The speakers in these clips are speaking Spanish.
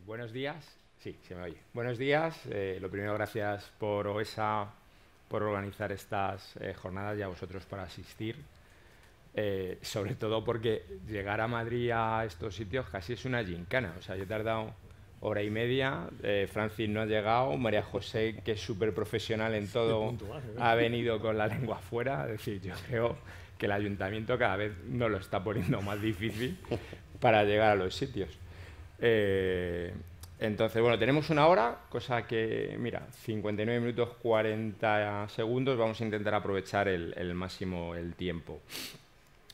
Buenos días. Sí, se me oye. Buenos días. Lo primero, gracias por OESA por organizar estas jornadas y a vosotros por asistir. Sobre todo porque llegar a Madrid a estos sitios casi es una gincana. O sea, yo he tardado hora y media, Francis no ha llegado, María José, que es súper profesional en todo, ha venido con la lengua afuera. Es decir, yo creo que el ayuntamiento cada vez nos lo está poniendo más difícil para llegar a los sitios. Entonces, bueno, tenemos una hora, cosa que, mira, 59 minutos 40 segundos, vamos a intentar aprovechar el máximo el tiempo.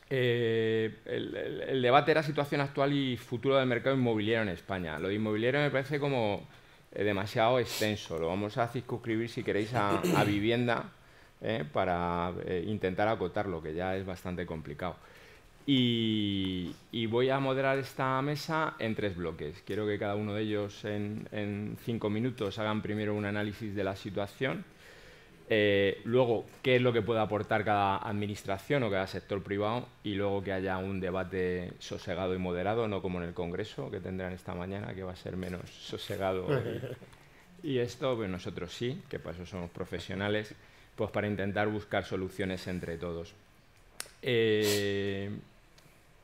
El debate era situación actual y futuro del mercado inmobiliario en España. Lo de inmobiliario me parece como demasiado extenso. Lo vamos a circunscribir, si queréis, a vivienda, para intentar acotarlo, que ya es bastante complicado. Y voy a moderar esta mesa en 3 bloques. Quiero que cada uno de ellos en 5 minutos hagan primero un análisis de la situación. Luego, qué es lo que puede aportar cada administración o cada sector privado, y luego que haya un debate sosegado y moderado, no como en el Congreso, que tendrán esta mañana, que va a ser menos sosegado. Y esto, pues nosotros sí, que para eso somos profesionales, pues para intentar buscar soluciones entre todos.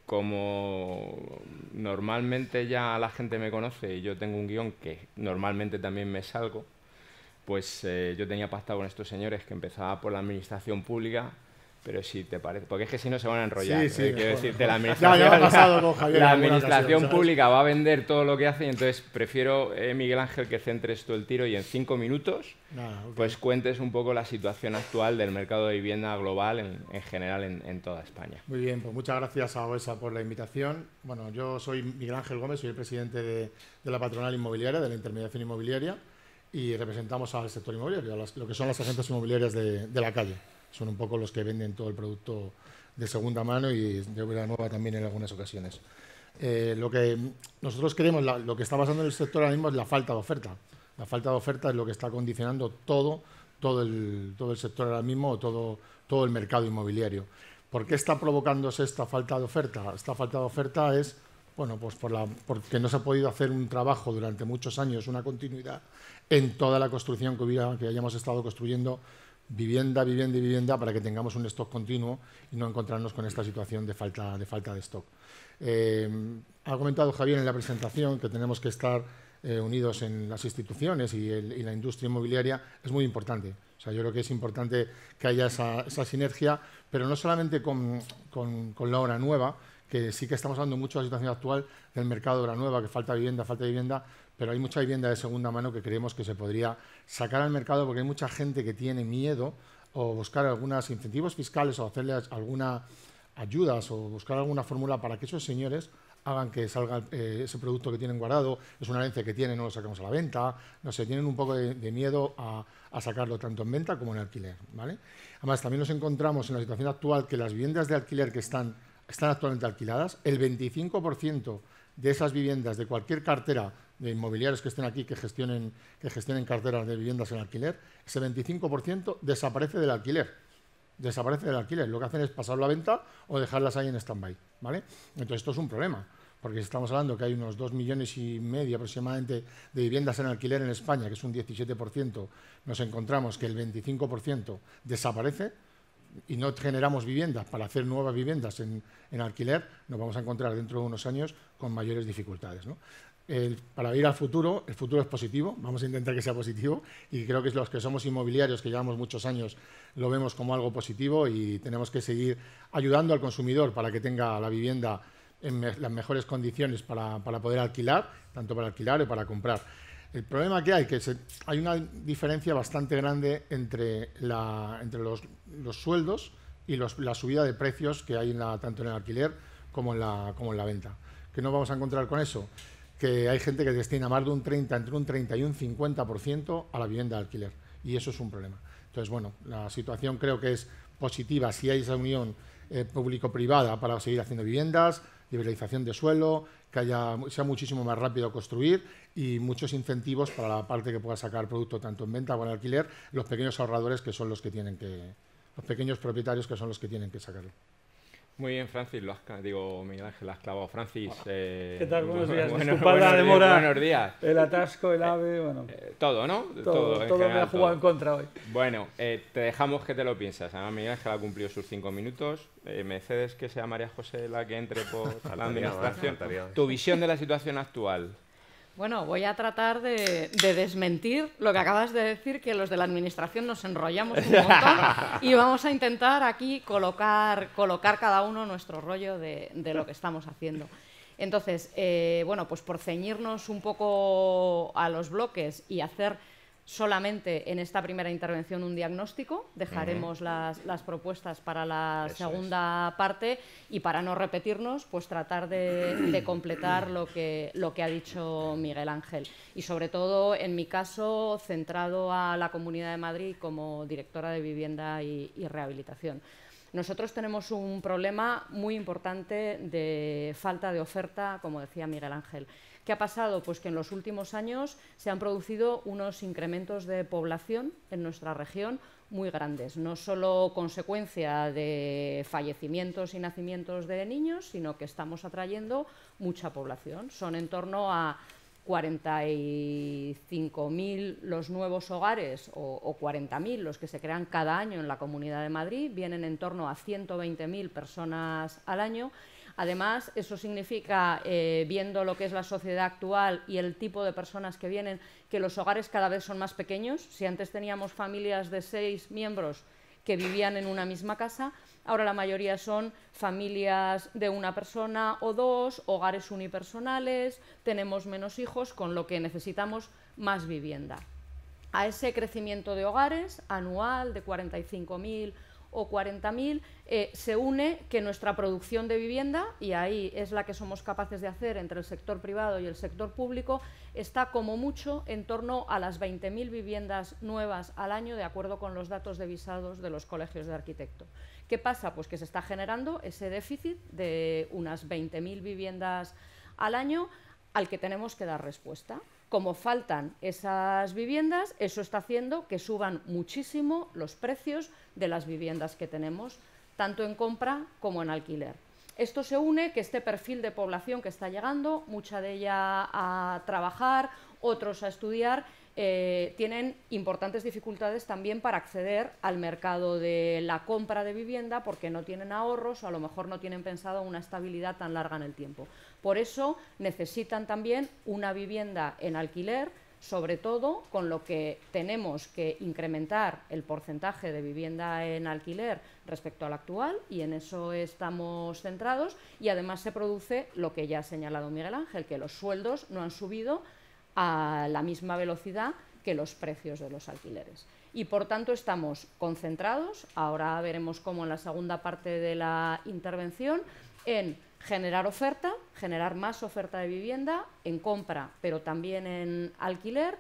Como normalmente ya la gente me conoce y yo tengo un guión que normalmente también me salgo, pues yo tenía pactado con estos señores que empezaba por la administración pública, pero si te parece, porque es que si no se van a enrollar. Sí, Quiero mejor, decirte, mejor. Ya me ha pasado con Javier la en alguna administración ocasión, pública va a vender todo lo que hace, y entonces prefiero, Miguel Ángel, que centres tú el tiro y en 5 minutos pues cuentes un poco la situación actual del mercado de vivienda global en general en toda España. Muy bien, pues muchas gracias a OESA por la invitación. Bueno, yo soy Miguel Ángel Gómez, soy el presidente de la patronal inmobiliaria, de la intermediación inmobiliaria, y representamos al sector inmobiliario, lo que son las agentes inmobiliarias de la calle. Son un poco los que venden todo el producto de segunda mano y de obra nueva también en algunas ocasiones. Lo que nosotros queremos, lo que está pasando en el sector ahora mismo es la falta de oferta. La falta de oferta es lo que está condicionando todo el sector ahora mismo, todo el mercado inmobiliario. ¿Por qué está provocándose esta falta de oferta? Esta falta de oferta es, bueno, pues porque no se ha podido hacer un trabajo durante muchos años, una continuidad en toda la construcción que hayamos estado construyendo, vivienda, vivienda y vivienda, para que tengamos un stock continuo y no encontrarnos con esta situación de falta de stock. Ha comentado Javier en la presentación que tenemos que estar unidos en las instituciones y la industria inmobiliaria. Es muy importante. O sea, yo creo que es importante que haya esa sinergia, pero no solamente con la obra nueva, que sí que estamos hablando mucho de la situación actual del mercado de obra nueva, que falta vivienda, pero hay mucha vivienda de segunda mano que creemos que se podría sacar al mercado, porque hay mucha gente que tiene miedo, o buscar algunos incentivos fiscales o hacerles algunas ayudas o buscar alguna fórmula para que esos señores hagan que salga ese producto que tienen guardado. Es una herencia que tienen, no lo sacamos a la venta, no sé, tienen un poco de miedo a sacarlo tanto en venta como en alquiler, ¿vale? Además, también nos encontramos en la situación actual que las viviendas de alquiler que están actualmente alquiladas, el 25% de esas viviendas de cualquier cartera de inmobiliarios que estén aquí, que gestionen carteras de viviendas en alquiler, ese 25% desaparece del alquiler. Desaparece del alquiler. Lo que hacen es pasarlo a venta o dejarlas ahí en stand-by, ¿vale? Entonces, esto es un problema, porque si estamos hablando que hay unos 2,5 millones aproximadamente de viviendas en alquiler en España, que es un 17%, nos encontramos que el 25% desaparece y no generamos viviendas para hacer nuevas viviendas en alquiler, nos vamos a encontrar dentro de unos años con mayores dificultades, ¿no? Para ir al futuro, el futuro es positivo, vamos a intentar que sea positivo, y creo que los que somos inmobiliarios, que llevamos muchos años, lo vemos como algo positivo, y tenemos que seguir ayudando al consumidor para que tenga la vivienda en las mejores condiciones para poder alquilar, tanto para alquilar o para comprar. El problema que hay una diferencia bastante grande entre los sueldos y la subida de precios que hay tanto en el alquiler como en la venta. ¿Qué nos vamos a encontrar con eso? Que hay gente que destina más de entre un 30 y un 50% a la vivienda de alquiler, y eso es un problema. Entonces, bueno, la situación creo que es positiva si hay esa unión público-privada para seguir haciendo viviendas, liberalización de suelo, que sea muchísimo más rápido construir y muchos incentivos para la parte que pueda sacar producto tanto en venta como en alquiler, los pequeños ahorradores, que son los pequeños propietarios, que son los que tienen que sacarlo. Muy bien, Francis, Miguel Ángel, lo has clavado. Francis, ¿qué tal? Buenos días. Bueno, Disculpad la demora, buenos días. el atasco, el AVE, bueno. Todo, ¿no? Todo general, me ha jugado en contra hoy. Bueno, te dejamos que te lo piensas. Además, Miguel Ángel ha cumplido sus 5 minutos. ¿Me cedes que sea María José la que entre por la administración? Tu visión de la situación actual. Bueno, voy a tratar de desmentir lo que acabas de decir, que los de la administración nos enrollamos un montón y vamos a intentar aquí colocar cada uno nuestro rollo de lo que estamos haciendo. Entonces, bueno, pues por ceñirnos un poco a los bloques y hacer solamente en esta primera intervención un diagnóstico, dejaremos las propuestas para la segunda parte y para no repetirnos, pues tratar de completar lo que ha dicho Miguel Ángel y sobre todo, en mi caso, centrado a la Comunidad de Madrid como directora de Vivienda y Rehabilitación. Nosotros tenemos un problema muy importante de falta de oferta, como decía Miguel Ángel. ¿Qué ha pasado? Pues que en los últimos años se han producido unos incrementos de población en nuestra región muy grandes, no solo consecuencia de fallecimientos y nacimientos de niños, sino que estamos atrayendo mucha población. Son en torno a 45.000 los nuevos hogares o 40.000 los que se crean cada año en la Comunidad de Madrid, vienen en torno a 120.000 personas al año. Además, eso significa, viendo lo que es la sociedad actual y el tipo de personas que vienen, que los hogares cada vez son más pequeños. Si antes teníamos familias de 6 miembros que vivían en una misma casa, ahora la mayoría son familias de una persona o dos, hogares unipersonales, tenemos menos hijos, con lo que necesitamos más vivienda. A ese crecimiento de hogares anual de 45.000 o 40.000, se une que nuestra producción de vivienda, y ahí es la que somos capaces de hacer entre el sector privado y el sector público, está como mucho en torno a las 20.000 viviendas nuevas al año, de acuerdo con los datos de visados de los colegios de arquitectos. ¿Qué pasa? Pues que se está generando ese déficit de unas 20.000 viviendas al año al que tenemos que dar respuesta. Como faltan esas viviendas, eso está haciendo que suban muchísimo los precios de las viviendas que tenemos, tanto en compra como en alquiler. Esto se une que este perfil de población que está llegando, mucha de ella a trabajar, otros a estudiar, tienen importantes dificultades también para acceder al mercado de la compra de vivienda porque no tienen ahorros o a lo mejor no tienen pensado una estabilidad tan larga en el tiempo. Por eso necesitan también una vivienda en alquiler, sobre todo con lo que tenemos que incrementar el porcentaje de vivienda en alquiler respecto al actual, y en eso estamos centrados, y además se produce lo que ya ha señalado Miguel Ángel, que los sueldos no han subido a la misma velocidad que los precios de los alquileres. Y por tanto estamos concentrados, ahora veremos cómo en la segunda parte de la intervención, en generar oferta, generar más oferta de vivienda en compra, pero también en alquiler,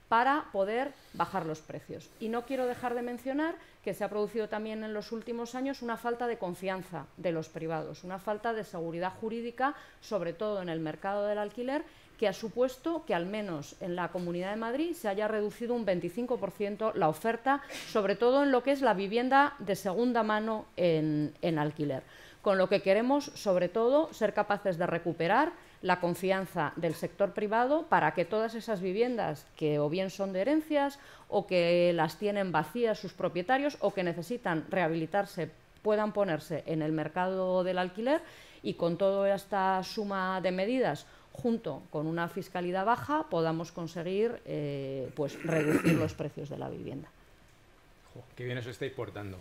para poder bajar los precios. Y no quiero dejar de mencionar que se ha producido también en los últimos años una falta de confianza de los privados, una falta de seguridad jurídica, sobre todo en el mercado del alquiler, que ha supuesto que al menos en la Comunidad de Madrid se haya reducido un 25% la oferta, sobre todo en lo que es la vivienda de segunda mano en alquiler. Con lo que queremos, sobre todo, ser capaces de recuperar la confianza del sector privado para que todas esas viviendas que o bien son de herencias o que las tienen vacías sus propietarios o que necesitan rehabilitarse puedan ponerse en el mercado del alquiler, y con toda esta suma de medidas, junto con una fiscalidad baja, podamos conseguir pues reducir los precios de la vivienda. Qué bien os estáis portando.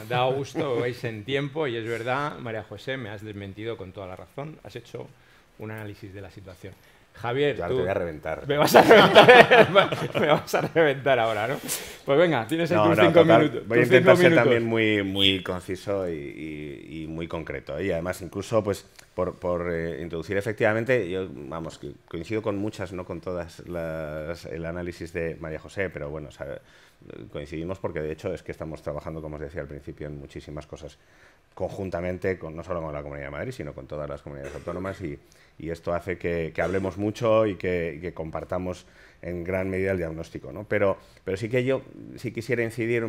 Da gusto, vais en tiempo, y es verdad, María José, me has desmentido con toda la razón. Has hecho un análisis de la situación. Javier, yo tú te voy a reventar. Me vas a reventar, me vas a reventar ahora, ¿no? Pues venga, tienes ahí tus 5 minutos. Voy a intentar ser también muy conciso y muy concreto. Y además, incluso, pues, por introducir efectivamente, yo, vamos, que coincido con muchas, no con todas el análisis de María José, pero bueno, o sea, coincidimos porque de hecho es que estamos trabajando, como os decía al principio, en muchísimas cosas conjuntamente, no solo con la Comunidad de Madrid, sino con todas las comunidades autónomas, y esto hace que hablemos mucho y que compartamos en gran medida el diagnóstico, ¿no? Pero sí que yo sí quisiera incidir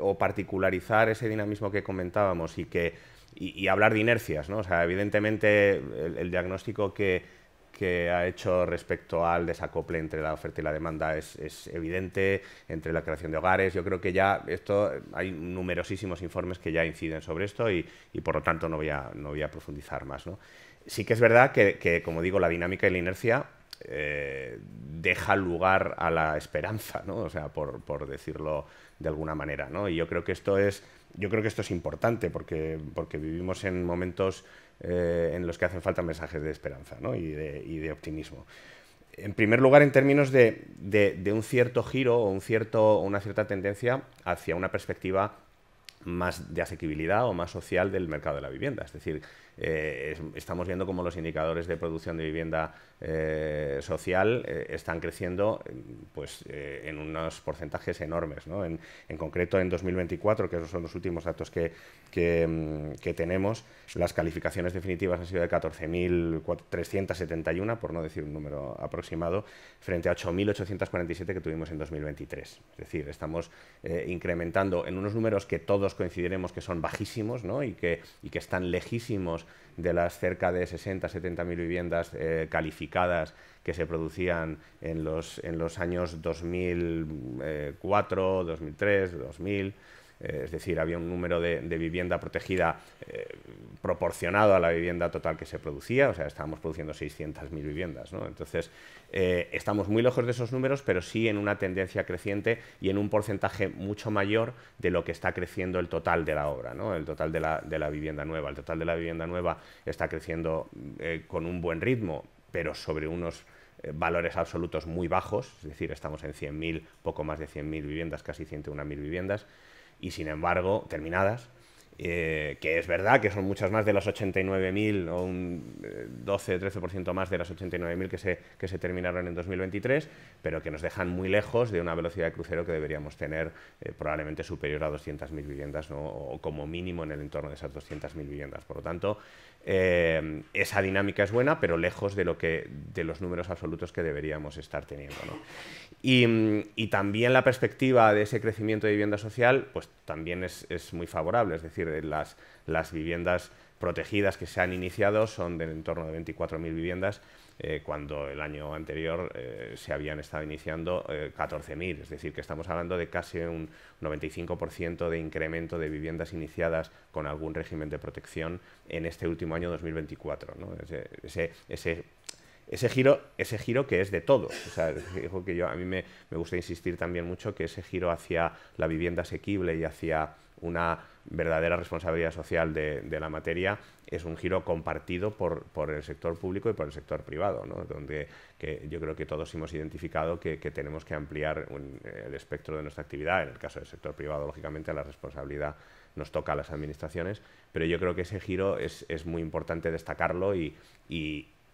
o particularizar ese dinamismo que comentábamos y que y hablar de inercias, ¿no? O sea, evidentemente el diagnóstico que ha hecho respecto al desacople entre la oferta y la demanda es evidente, entre la creación de hogares. Yo creo que ya hay numerosísimos informes que ya inciden sobre esto y por lo tanto no voy a profundizar más, ¿no? Sí que es verdad que, como digo, la dinámica y la inercia deja lugar a la esperanza, ¿no? O sea, por decirlo de alguna manera, ¿no? Y yo creo que esto es importante porque vivimos en momentos en los que hacen falta mensajes de esperanza, ¿no? y de optimismo. En primer lugar, en términos de un cierto giro o una cierta tendencia hacia una perspectiva más de asequibilidad o más social del mercado de la vivienda. Es decir, estamos viendo cómo los indicadores de producción de vivienda social están creciendo pues, en unos porcentajes enormes, ¿no? En concreto, en 2024, que esos son los últimos datos que tenemos, las calificaciones definitivas han sido de 14.371, por no decir un número aproximado, frente a 8.847 que tuvimos en 2023. Es decir, estamos incrementando en unos números que todos coincidiremos que son bajísimos, ¿no? y que están lejísimos de las cerca de 60.000-70.000 viviendas calificadas que se producían en los años 2004, 2003, 2000. Es decir, había un número de vivienda protegida proporcionado a la vivienda total que se producía, o sea, estábamos produciendo 600.000 viviendas, ¿no? Entonces, estamos muy lejos de esos números, pero sí en una tendencia creciente y en un porcentaje mucho mayor de lo que está creciendo el total de la obra, ¿no? El total de la vivienda nueva. El total de la vivienda nueva está creciendo con un buen ritmo, pero sobre unos valores absolutos muy bajos, es decir, estamos en 100.000, poco más de 100.000 viviendas, casi 101.000 viviendas, y sin embargo, terminadas, que es verdad que son muchas más de las 89.000 o un 12-13% más de las 89.000 que se terminaron en 2023, pero que nos dejan muy lejos de una velocidad de crucero que deberíamos tener probablemente superior a 200.000 viviendas, ¿no? O como mínimo en el entorno de esas 200.000 viviendas. Por lo tanto, esa dinámica es buena, pero lejos de los números absolutos que deberíamos estar teniendo, ¿no? Y también la perspectiva de ese crecimiento de vivienda social pues también es muy favorable, es decir, las viviendas protegidas que se han iniciado son del entorno de 24.000 viviendas, cuando el año anterior se habían estado iniciando 14.000, es decir, que estamos hablando de casi un 95% de incremento de viviendas iniciadas con algún régimen de protección en este último año 2024, ¿no? Ese giro que es de todos. O sea, digo que a mí me gusta insistir también mucho que ese giro hacia la vivienda asequible y hacia una verdadera responsabilidad social de la materia es un giro compartido por el sector público y por el sector privado, ¿no? Donde yo creo que todos hemos identificado que tenemos que ampliar el espectro de nuestra actividad. En el caso del sector privado, lógicamente, la responsabilidad nos toca a las administraciones, pero yo creo que ese giro es muy importante destacarlo y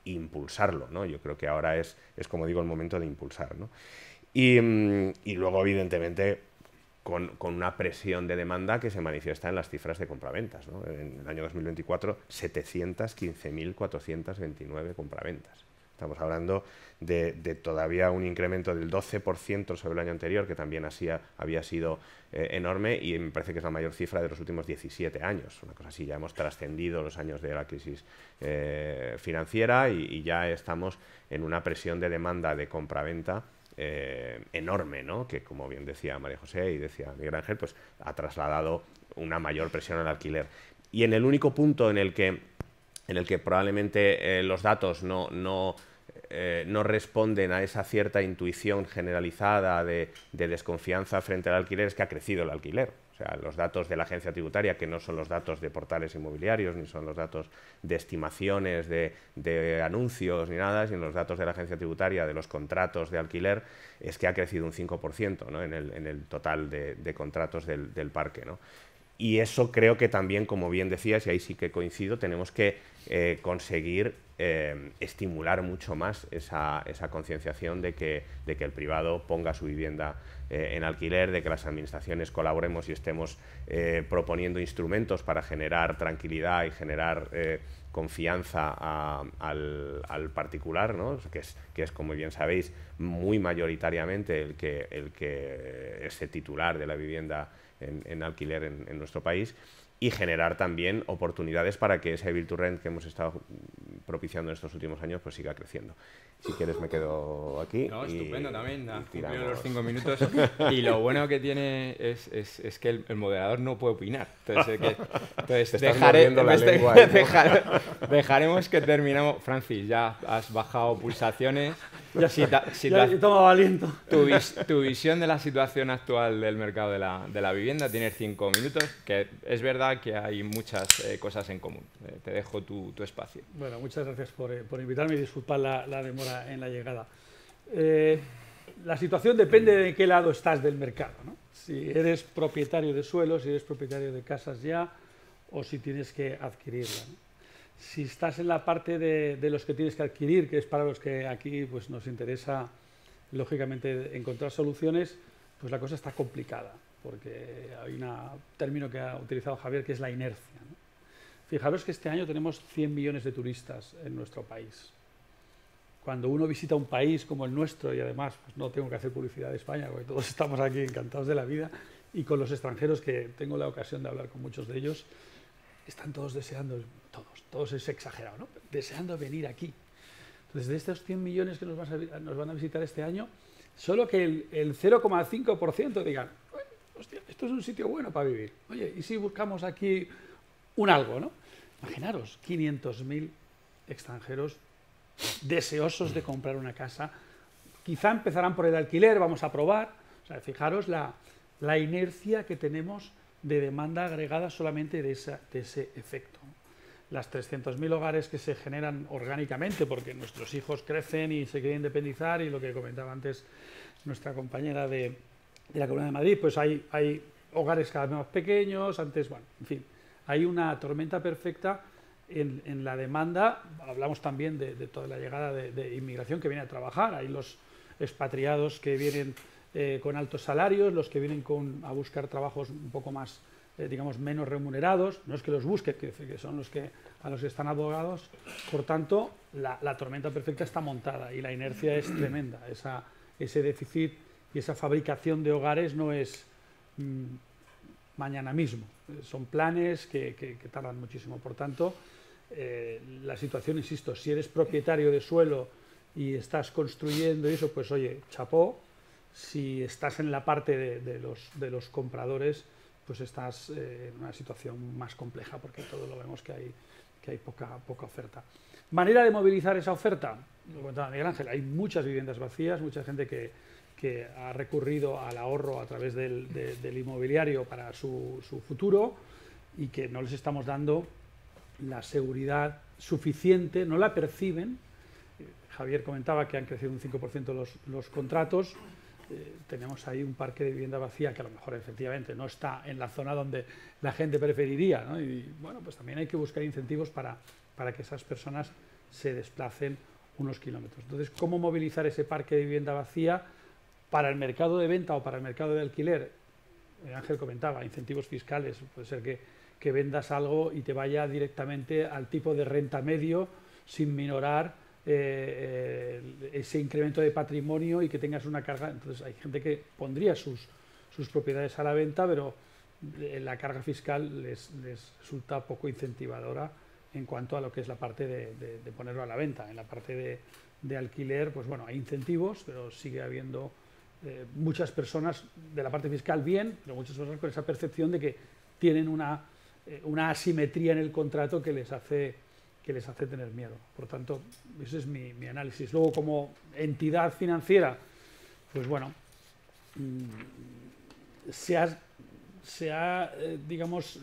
impulsarlo, ¿no? Yo creo que ahora es como digo, el momento de impulsar, ¿no? Y luego, evidentemente, con una presión de demanda que se manifiesta en las cifras de compraventas, ¿no? En el año 2024, 715.429 compraventas. Estamos hablando de todavía un incremento del 12% sobre el año anterior, que también había sido enorme, y me parece que es la mayor cifra de los últimos 17 años. Una cosa así, ya hemos trascendido los años de la crisis financiera y ya estamos en una presión de demanda de compraventa enorme, ¿no? Que, como bien decía María José y decía Miguel Ángel, pues ha trasladado una mayor presión al alquiler. Y en el único punto en el que probablemente los datos no responden a esa cierta intuición generalizada de desconfianza frente al alquiler es que ha crecido el alquiler. O sea, los datos de la agencia tributaria, que no son los datos de portales inmobiliarios, ni son los datos de estimaciones de anuncios, ni nada, sino los datos de la agencia tributaria de los contratos de alquiler, es que ha crecido un 5%, ¿no? en el total de contratos del parque, ¿no? Y eso creo que también, como bien decías, y ahí sí que coincido, tenemos que conseguir estimular mucho más esa concienciación de que el privado ponga su vivienda en alquiler, de que las administraciones colaboremos y estemos proponiendo instrumentos para generar tranquilidad y generar confianza al particular, ¿no? O sea, que es, como bien sabéis, muy mayoritariamente el que es el titular de la vivienda en alquiler en nuestro país. y generar también oportunidades para que ese Build to Rent que hemos estado propiciando en estos últimos años pues siga creciendo. Si quieres me quedo aquí. No, estupendo también, cumplido los tiramos. 5 minutos. Y lo bueno que tiene es que el moderador no puede opinar. Entonces, Te estás mordiendo la lengua, ¿no? dejaremos que terminamos. Francis, ya has bajado pulsaciones. Ya he tomado aliento. Tu visión de la situación actual del mercado de la vivienda, tienes 5 minutos, que es verdad que hay muchas cosas en común. Te dejo tu espacio. Bueno, muchas gracias por invitarme y disculpad la demora en la llegada. La situación depende de qué lado estás del mercado, ¿no? Si eres propietario de suelos, si eres propietario de casas ya, o si tienes que adquirirla, ¿no? Si estás en la parte de los que tienes que adquirir, que es para los que aquí pues, nos interesa, lógicamente, encontrar soluciones, pues la cosa está complicada, porque hay un término que ha utilizado Javier, que es la inercia, ¿no? Fijaros que este año tenemos 100 millones de turistas en nuestro país. Cuando uno visita un país como el nuestro, y además pues, no tengo que hacer publicidad de España, porque todos estamos aquí encantados de la vida, y con los extranjeros, que tengo la ocasión de hablar con muchos de ellos, están todos deseando, todos es exagerado, ¿no? Deseando venir aquí. Entonces, de estos 100 millones que nos van a visitar este año, solo que el 0,5% digan, hostia, esto es un sitio bueno para vivir. Oye, ¿y si buscamos aquí un algo, ¿no? Imaginaros, 500.000 extranjeros deseosos de comprar una casa. Quizá empezarán por el alquiler, vamos a probar. O sea, fijaros la inercia que tenemos de demanda agregada solamente de ese efecto. Las 300.000 hogares que se generan orgánicamente porque nuestros hijos crecen y se quieren independizar, y lo que comentaba antes nuestra compañera de la Comunidad de Madrid, pues hay hogares cada vez más pequeños, antes, bueno, en fin, hay una tormenta perfecta en la demanda. Hablamos también de toda la llegada de inmigración que viene a trabajar, hay los expatriados que vienen con altos salarios, los que vienen a buscar trabajos un poco más, digamos, menos remunerados, no es que los busquen, que son a los que están abogados. Por tanto, la tormenta perfecta está montada y la inercia es tremenda. Ese déficit y esa fabricación de hogares no es mañana mismo, son planes que tardan muchísimo. Por tanto, la situación, insisto, si eres propietario de suelo y estás construyendo eso, pues oye, chapó. Si estás en la parte de los compradores, pues estás en una situación más compleja, porque todo lo vemos que hay poca oferta. Manera de movilizar esa oferta, lo comentaba Miguel Ángel, hay muchas viviendas vacías, mucha gente que ha recurrido al ahorro a través del inmobiliario para su futuro, y que no les estamos dando la seguridad suficiente, no la perciben. Javier comentaba que han crecido un 5% los contratos. Tenemos ahí un parque de vivienda vacía que a lo mejor efectivamente no está en la zona donde la gente preferiría, ¿no? Y bueno, pues también hay que buscar incentivos para que esas personas se desplacen unos kilómetros. Entonces, ¿cómo movilizar ese parque de vivienda vacía para el mercado de venta o para el mercado de alquiler? Ángel comentaba, incentivos fiscales. Puede ser que vendas algo y te vaya directamente al tipo de renta medio sin minorar ese incremento de patrimonio, y que tengas una carga. Entonces hay gente que pondría sus propiedades a la venta, pero la carga fiscal les resulta poco incentivadora en cuanto a lo que es la parte de ponerlo a la venta. En la parte de alquiler, pues bueno, hay incentivos, pero sigue habiendo muchas personas de la parte fiscal bien, pero muchas personas con esa percepción de que tienen una asimetría en el contrato que les hace tener miedo. Por tanto, ese es mi análisis. Luego, como entidad financiera, pues bueno, se ha digamos,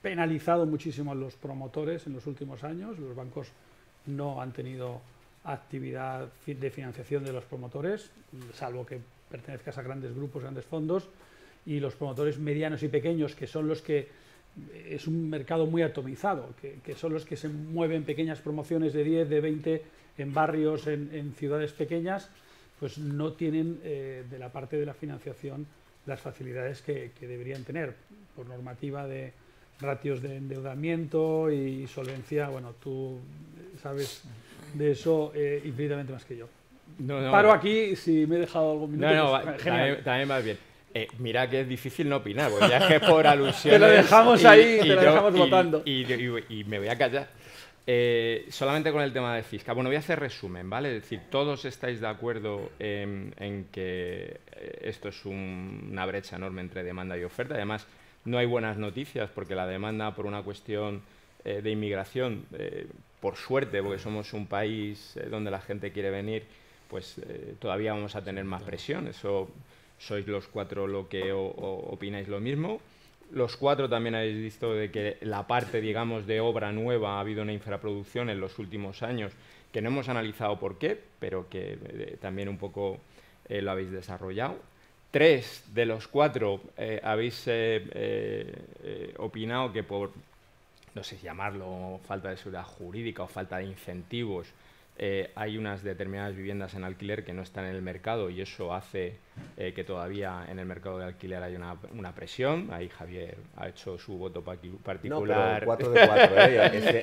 penalizado muchísimo a los promotores en los últimos años. Los bancos no han tenido actividad de financiación de los promotores, salvo que pertenezcas a grandes grupos, grandes fondos, y los promotores medianos y pequeños, que son los que es un mercado muy atomizado, que son los que se mueven pequeñas promociones de 10, de 20 en barrios, en ciudades pequeñas, pues no tienen de la parte de la financiación las facilidades que deberían tener por normativa de ratios de endeudamiento y solvencia. Bueno, tú sabes de eso infinitamente más que yo. No, Paro aquí, si me he dejado algún minuto. No, pues, genial. también vas bien. Mira que es difícil no opinar, porque ya es que por alusiones... Te lo dejamos ahí, te lo dejamos votando. Y me voy a callar. Solamente con el tema de fiscal. Bueno, voy a hacer resumen, ¿vale? Es decir, todos estáis de acuerdo en que esto es una brecha enorme entre demanda y oferta. Además, no hay buenas noticias porque la demanda, por una cuestión de inmigración, por suerte, porque somos un país donde la gente quiere venir, pues todavía vamos a tener más presión. Eso sois los cuatro lo que opináis lo mismo. Los cuatro también habéis visto de que la parte, digamos, de obra nueva ha habido una infraproducción en los últimos años que no hemos analizado por qué, pero que también un poco lo habéis desarrollado. 3 de los 4 habéis opinado que por, no sé si llamarlo falta de seguridad jurídica o falta de incentivos, hay unas determinadas viviendas en alquiler que no están en el mercado y eso hace que todavía en el mercado de alquiler hay una presión. Ahí Javier ha hecho su voto particular. No, pero 4 de 4,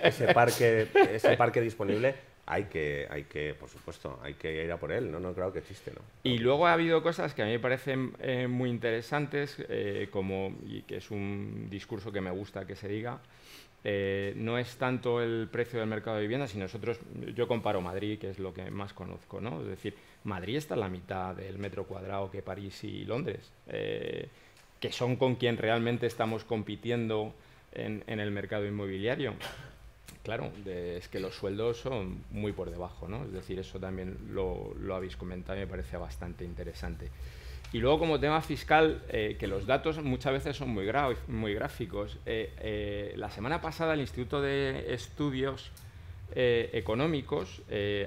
ese parque disponible hay que, por supuesto, hay que ir a por él, no creo que existe, ¿no? Y luego ha habido cosas que a mí me parecen muy interesantes, y que es un discurso que me gusta que se diga. No es tanto el precio del mercado de vivienda, sino yo comparo Madrid, que es lo que más conozco, ¿no? Es decir, Madrid está a la mitad del metro cuadrado que París y Londres, que son con quien realmente estamos compitiendo en el mercado inmobiliario. Claro, es que los sueldos son muy por debajo, ¿no? Es decir, eso también lo habéis comentado y me parece bastante interesante. Y luego, como tema fiscal, que los datos muchas veces son muy gráficos. La semana pasada el Instituto de Estudios Económicos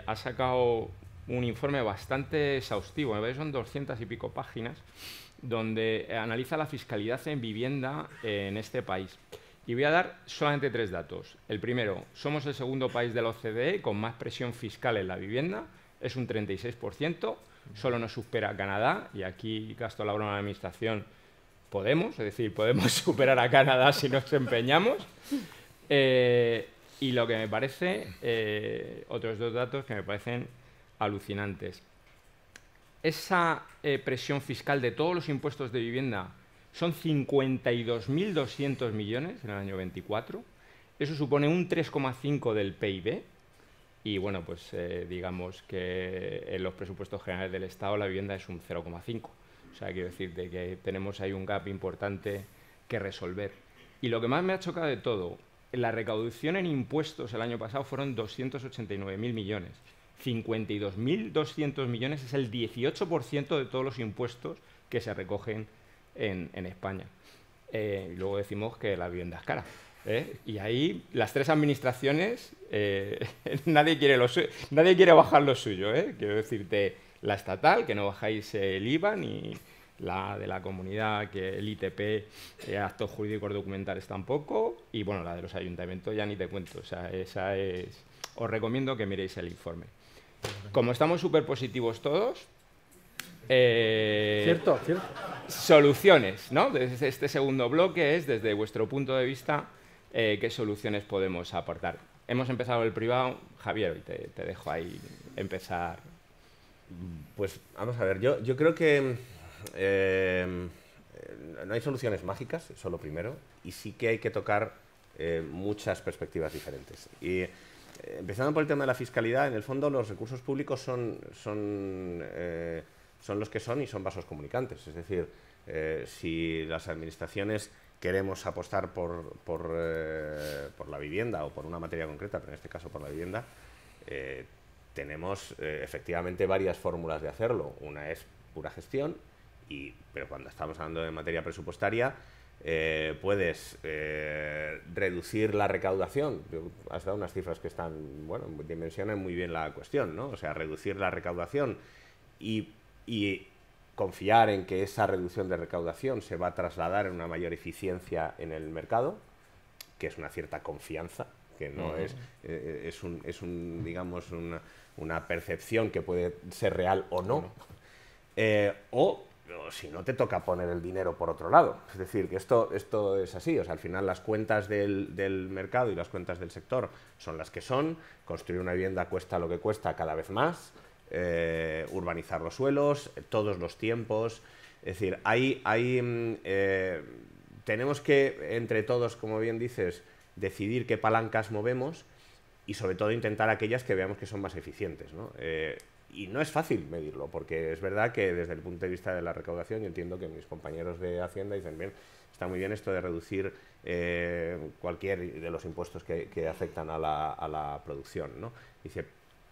ha sacado un informe bastante exhaustivo, me parece que son 200 y pico páginas, donde analiza la fiscalidad en vivienda en este país. Y voy a dar solamente 3 datos. El primero, somos el segundo país de la OCDE con más presión fiscal en la vivienda, es un 36%. Solo nos supera Canadá, y aquí gasto la broma de la administración, es decir, podemos superar a Canadá si nos empeñamos. Y lo que me parece, otros 2 datos que me parecen alucinantes. Esa presión fiscal de todos los impuestos de vivienda son 52.200 millones en el año 24. Eso supone un 3,5% del PIB. Y bueno, pues digamos que en los presupuestos generales del Estado la vivienda es un 0,5. O sea, quiero decirte que tenemos ahí un gap importante que resolver. Y lo que más me ha chocado de todo, la recaudación en impuestos el año pasado fueron 289.000 millones. 52.200 millones es el 18% de todos los impuestos que se recogen en España. Y luego decimos que la vivienda es cara. Y ahí las 3 administraciones, nadie quiere bajar lo suyo. Quiero decirte, la estatal, que no bajáis el IVA, ni la de la comunidad, que el ITP, actos jurídicos documentales tampoco, y bueno, la de los ayuntamientos ya ni te cuento. O sea, os recomiendo que miréis el informe. Como estamos súper positivos todos, Cierto. soluciones, ¿no? Desde este segundo bloque es, desde vuestro punto de vista, qué soluciones podemos aportar. Hemos empezado el privado. Javier, hoy te dejo ahí empezar. Pues vamos a ver, yo creo que no hay soluciones mágicas, eso es lo primero, y sí que hay que tocar muchas perspectivas diferentes. Y empezando por el tema de la fiscalidad, en el fondo los recursos públicos son los que son y son vasos comunicantes. Es decir, si las administraciones queremos apostar por la vivienda o por una materia concreta, pero en este caso por la vivienda, tenemos efectivamente varias fórmulas de hacerlo. Una es pura gestión, pero cuando estamos hablando de materia presupuestaria, puedes reducir la recaudación. Has dado unas cifras que están, bueno, dimensionan muy bien la cuestión, ¿no? O sea, reducir la recaudación y confiar en que esa reducción de recaudación se va a trasladar en una mayor eficiencia en el mercado, que es una cierta confianza, que no digamos, una percepción que puede ser real o no. O si no, te toca poner el dinero por otro lado. Es decir, que esto es así. O sea, al final las cuentas del mercado y las cuentas del sector son las que son. Construir una vivienda cuesta lo que cuesta cada vez más. Urbanizar los suelos, todos los tiempos, Es decir, tenemos que, entre todos, como bien dices, decidir qué palancas movemos y sobre todo intentar aquellas que veamos que son más eficientes, ¿no? Y no es fácil medirlo, porque es verdad que desde el punto de vista de la recaudación, yo entiendo que mis compañeros de Hacienda dicen, bien, está muy bien esto de reducir cualquier de los impuestos que afectan a la producción, ¿no? Dice,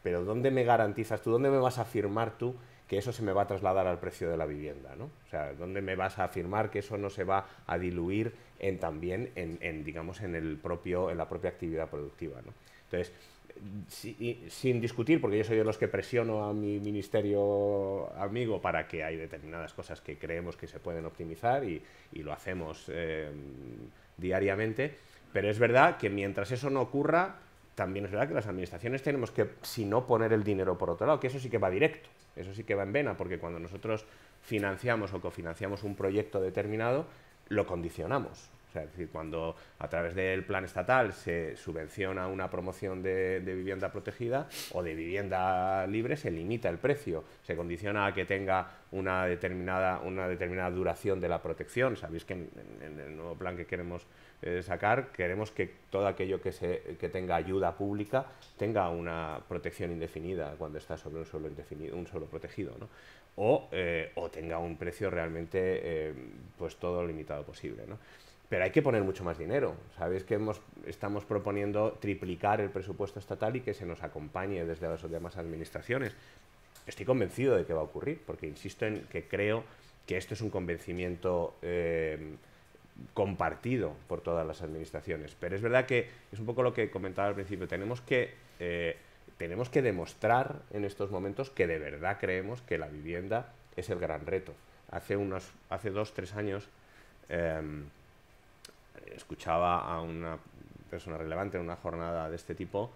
pero ¿dónde me garantizas tú, dónde me vas a afirmar tú que eso se me va a trasladar al precio de la vivienda, ¿no? O sea, ¿dónde me vas a afirmar que eso no se va a diluir también digamos, en la propia actividad productiva, ¿no? Entonces, sin discutir, porque yo soy de los que presiono a mi ministerio amigo para que hay determinadas cosas que creemos que se pueden optimizar y lo hacemos diariamente, pero es verdad que mientras eso no ocurra, también es verdad que las administraciones tenemos que, si no, poner el dinero por otro lado, que eso sí que va directo, eso sí que va en vena, porque cuando nosotros financiamos o cofinanciamos un proyecto determinado, lo condicionamos. O sea, es decir, cuando a través del plan estatal se subvenciona una promoción de vivienda protegida o de vivienda libre, se limita el precio, se condiciona a que tenga una determinada duración de la protección. Sabéis que en el nuevo plan que queremos sacar, queremos que todo aquello que tenga ayuda pública tenga una protección indefinida cuando está sobre un suelo protegido, ¿no? O tenga un precio realmente pues todo lo limitado posible, ¿no? Pero hay que poner mucho más dinero. Sabéis que estamos proponiendo triplicar el presupuesto estatal y que se nos acompañe desde las demás administraciones. Estoy convencido de que va a ocurrir, porque insisto en que creo que esto es un convencimiento compartido por todas las administraciones. Pero es verdad que es un poco lo que comentaba al principio. Tenemos que demostrar en estos momentos que de verdad creemos que la vivienda es el gran reto. Hace 2-3 años escuchaba a una persona relevante en una jornada de este tipo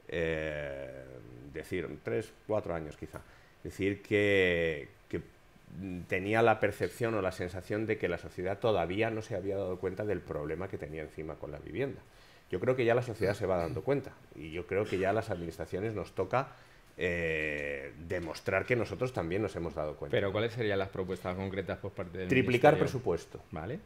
decir, 3-4 años quizá, decir que tenía la percepción o la sensación de que la sociedad todavía no se había dado cuenta del problema que tenía encima con la vivienda. Yo creo que ya la sociedad se va dando cuenta y yo creo que ya a las administraciones nos toca demostrar que nosotros también nos hemos dado cuenta. Pero ¿cuáles serían las propuestas concretas por parte del Triplicar Ministerio? presupuesto. ¿Vale?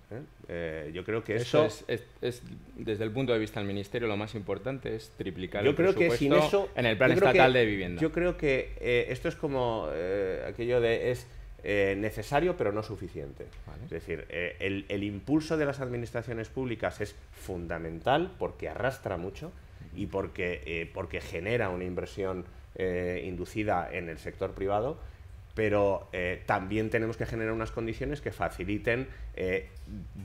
Yo creo que eso es, desde el punto de vista del Ministerio, lo más importante es triplicar el presupuesto que sin eso, en el plan estatal de vivienda. Yo creo que esto es como aquello de es necesario pero no suficiente. Vale. Es decir, el impulso de las administraciones públicas es fundamental porque arrastra mucho y porque genera una inversión inducida en el sector privado, pero también tenemos que generar unas condiciones que faciliten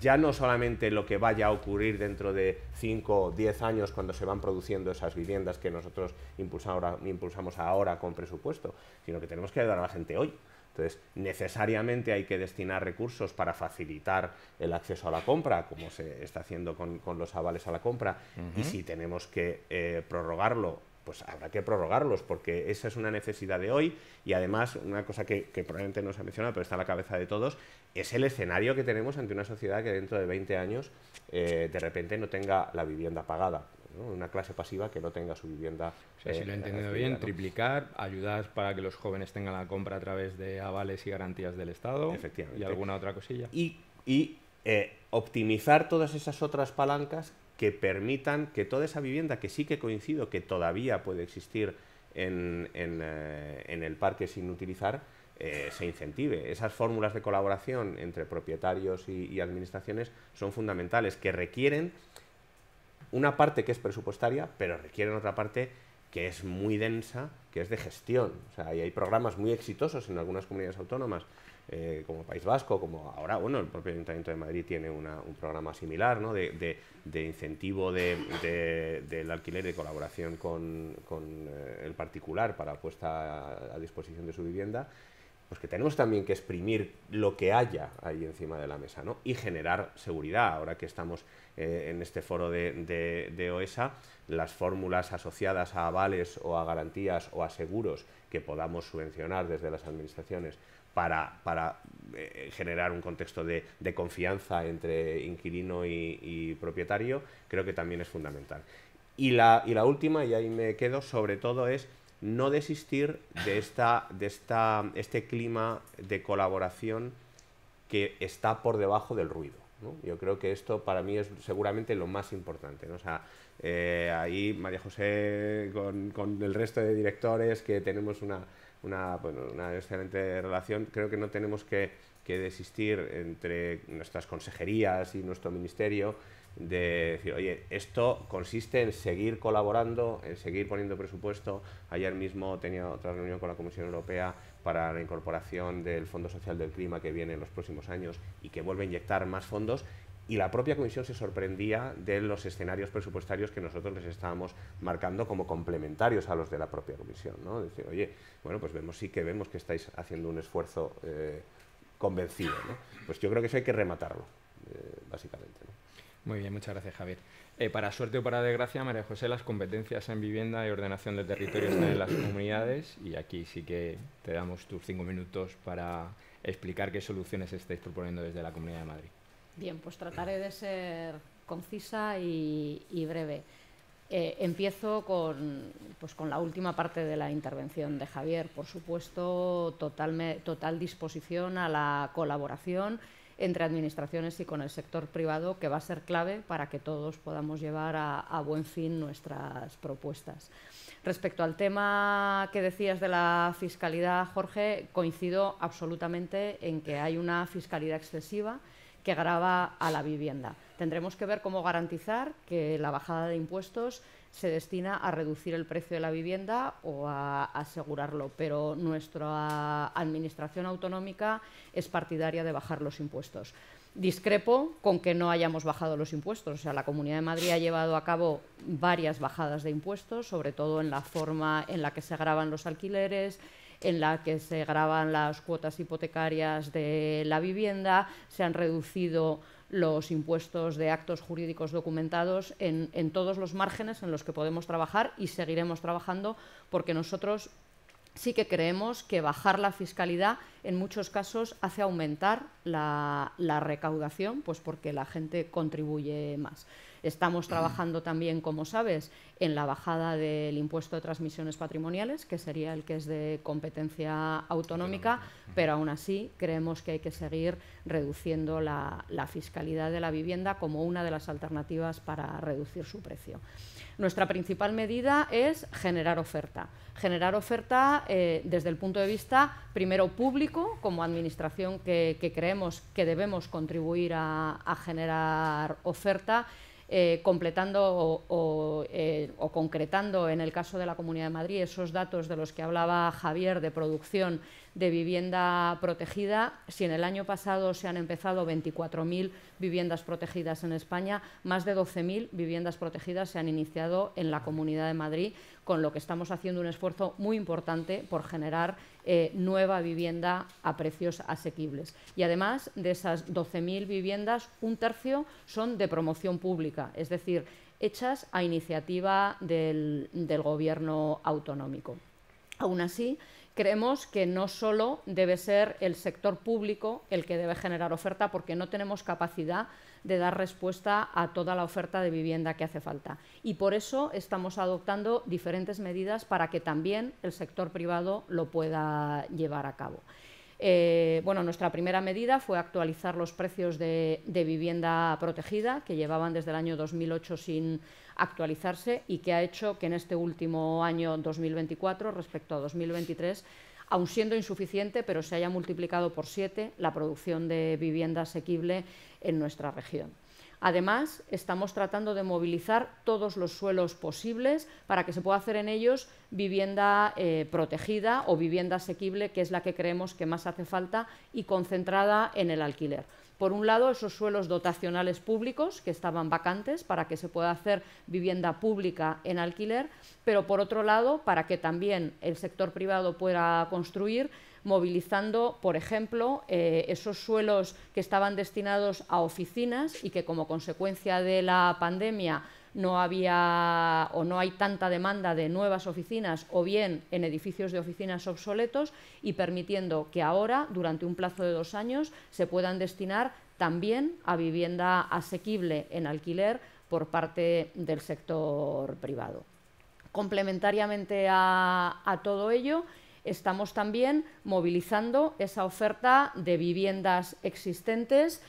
ya no solamente lo que vaya a ocurrir dentro de 5 o 10 años cuando se van produciendo esas viviendas que nosotros impulsamos ahora con presupuesto, sino que tenemos que ayudar a la gente hoy. Entonces, necesariamente hay que destinar recursos para facilitar el acceso a la compra, como se está haciendo con los avales a la compra, y si tenemos que prorrogarlo, pues habrá que prorrogarlos, porque esa es una necesidad de hoy, y además, una cosa que probablemente no se ha mencionado, pero está en la cabeza de todos, es el escenario que tenemos ante una sociedad que dentro de 20 años de repente no tenga la vivienda pagada, ¿no? Una clase pasiva que no tenga su vivienda. O sea, si lo he entendido bien, ¿no? Triplicar, ayudas para que los jóvenes tengan la compra a través de avales y garantías del Estado. Efectivamente. Y alguna otra cosilla. Y optimizar todas esas otras palancas que permitan que toda esa vivienda, que sí que coincido que todavía puede existir en el parque sin utilizar, se incentive. Esas fórmulas de colaboración entre propietarios y administraciones son fundamentales, que requieren una parte que es presupuestaria, pero requieren otra parte que es muy densa, que es de gestión. O sea, hay programas muy exitosos en algunas comunidades autónomas, como País Vasco, como ahora, bueno, el propio Ayuntamiento de Madrid tiene un programa similar, ¿no? de incentivo del alquiler y de colaboración con el particular para puesta a disposición de su vivienda. Pues que tenemos también que exprimir lo que haya ahí encima de la mesa, ¿no? Y generar seguridad. Ahora que estamos en este foro de OESA, las fórmulas asociadas a avales o a garantías o a seguros que podamos subvencionar desde las administraciones para generar un contexto de confianza entre inquilino y propietario, creo que también es fundamental. Y la última, y ahí me quedo, sobre todo es no desistir de este clima de colaboración que está por debajo del ruido, ¿no? Yo creo que esto para mí es seguramente lo más importante, ¿no? O sea, ahí María José con el resto de directores que tenemos una excelente relación, creo que no tenemos que desistir entre nuestras consejerías y nuestro ministerio de decir, oye, esto consiste en seguir colaborando, en seguir poniendo presupuesto. Ayer mismo tenía otra reunión con la Comisión Europea para la incorporación del Fondo Social del Clima que viene en los próximos años y que vuelve a inyectar más fondos. Y la propia Comisión se sorprendía de los escenarios presupuestarios que nosotros les estábamos marcando como complementarios a los de la propia Comisión, ¿no? Decir, oye, bueno, pues vemos que estáis haciendo un esfuerzo convencido, ¿no? Pues yo creo que eso hay que rematarlo, básicamente, ¿no? Muy bien, muchas gracias, Javier. Para suerte o para desgracia, María José, las competencias en vivienda y ordenación de territorio están en las comunidades y aquí sí que te damos tus 5 minutos para explicar qué soluciones estáis proponiendo desde la Comunidad de Madrid. Bien, pues trataré de ser concisa y breve. Empiezo con la última parte de la intervención de Javier. Por supuesto, total disposición a la colaboración entre administraciones y con el sector privado, que va a ser clave para que todos podamos llevar a buen fin nuestras propuestas. Respecto al tema que decías de la fiscalidad, Jorge, coincido absolutamente en que hay una fiscalidad excesiva que grava a la vivienda. Tendremos que ver cómo garantizar que la bajada de impuestos se destina a reducir el precio de la vivienda o a asegurarlo, pero nuestra administración autonómica es partidaria de bajar los impuestos. Discrepo con que no hayamos bajado los impuestos. O sea, la Comunidad de Madrid ha llevado a cabo varias bajadas de impuestos, sobre todo en la forma en la que se gravan los alquileres, en la que se gravan las cuotas hipotecarias de la vivienda, se han reducido los impuestos de actos jurídicos documentados en todos los márgenes en los que podemos trabajar y seguiremos trabajando, porque nosotros sí que creemos que bajar la fiscalidad en muchos casos hace aumentar la recaudación, pues porque la gente contribuye más. Estamos trabajando también, como sabes, en la bajada del impuesto de transmisiones patrimoniales, que sería el que es de competencia autonómica, pero aún así creemos que hay que seguir reduciendo la fiscalidad de la vivienda como una de las alternativas para reducir su precio. Nuestra principal medida es generar oferta. Generar oferta desde el punto de vista, primero, público, como administración que creemos que debemos contribuir a generar oferta, completando o concretando en el caso de la Comunidad de Madrid esos datos de los que hablaba Javier de producción de vivienda protegida. Si en el año pasado se han empezado 24.000 viviendas protegidas en España, más de 12.000 viviendas protegidas se han iniciado en la Comunidad de Madrid, con lo que estamos haciendo un esfuerzo muy importante por generar nueva vivienda a precios asequibles. Y además, de esas 12.000 viviendas, un tercio son de promoción pública, es decir, hechas a iniciativa del Gobierno autonómico. Aún así, creemos que no solo debe ser el sector público el que debe generar oferta, porque no tenemos capacidad de dar respuesta a toda la oferta de vivienda que hace falta. Y por eso estamos adoptando diferentes medidas para que también el sector privado lo pueda llevar a cabo. Nuestra primera medida fue actualizar los precios de vivienda protegida, que llevaban desde el año 2008 sin actualizarse y que ha hecho que en este último año 2024, respecto a 2023, aun siendo insuficiente, pero se haya multiplicado por 7 la producción de vivienda asequible en nuestra región. Además, estamos tratando de movilizar todos los suelos posibles para que se pueda hacer en ellos vivienda protegida o vivienda asequible, que es la que creemos que más hace falta, y concentrada en el alquiler. Por un lado, esos suelos dotacionales públicos que estaban vacantes para que se pueda hacer vivienda pública en alquiler, pero por otro lado, para que también el sector privado pueda construir, movilizando, por ejemplo, esos suelos que estaban destinados a oficinas y que como consecuencia de la pandemia no había o no hay tanta demanda de nuevas oficinas, o bien en edificios de oficinas obsoletos, y permitiendo que ahora, durante un plazo de 2 años, se puedan destinar también a vivienda asequible en alquiler por parte del sector privado. Complementariamente a todo ello, Estamos también movilizando esa oferta de viviendas existentes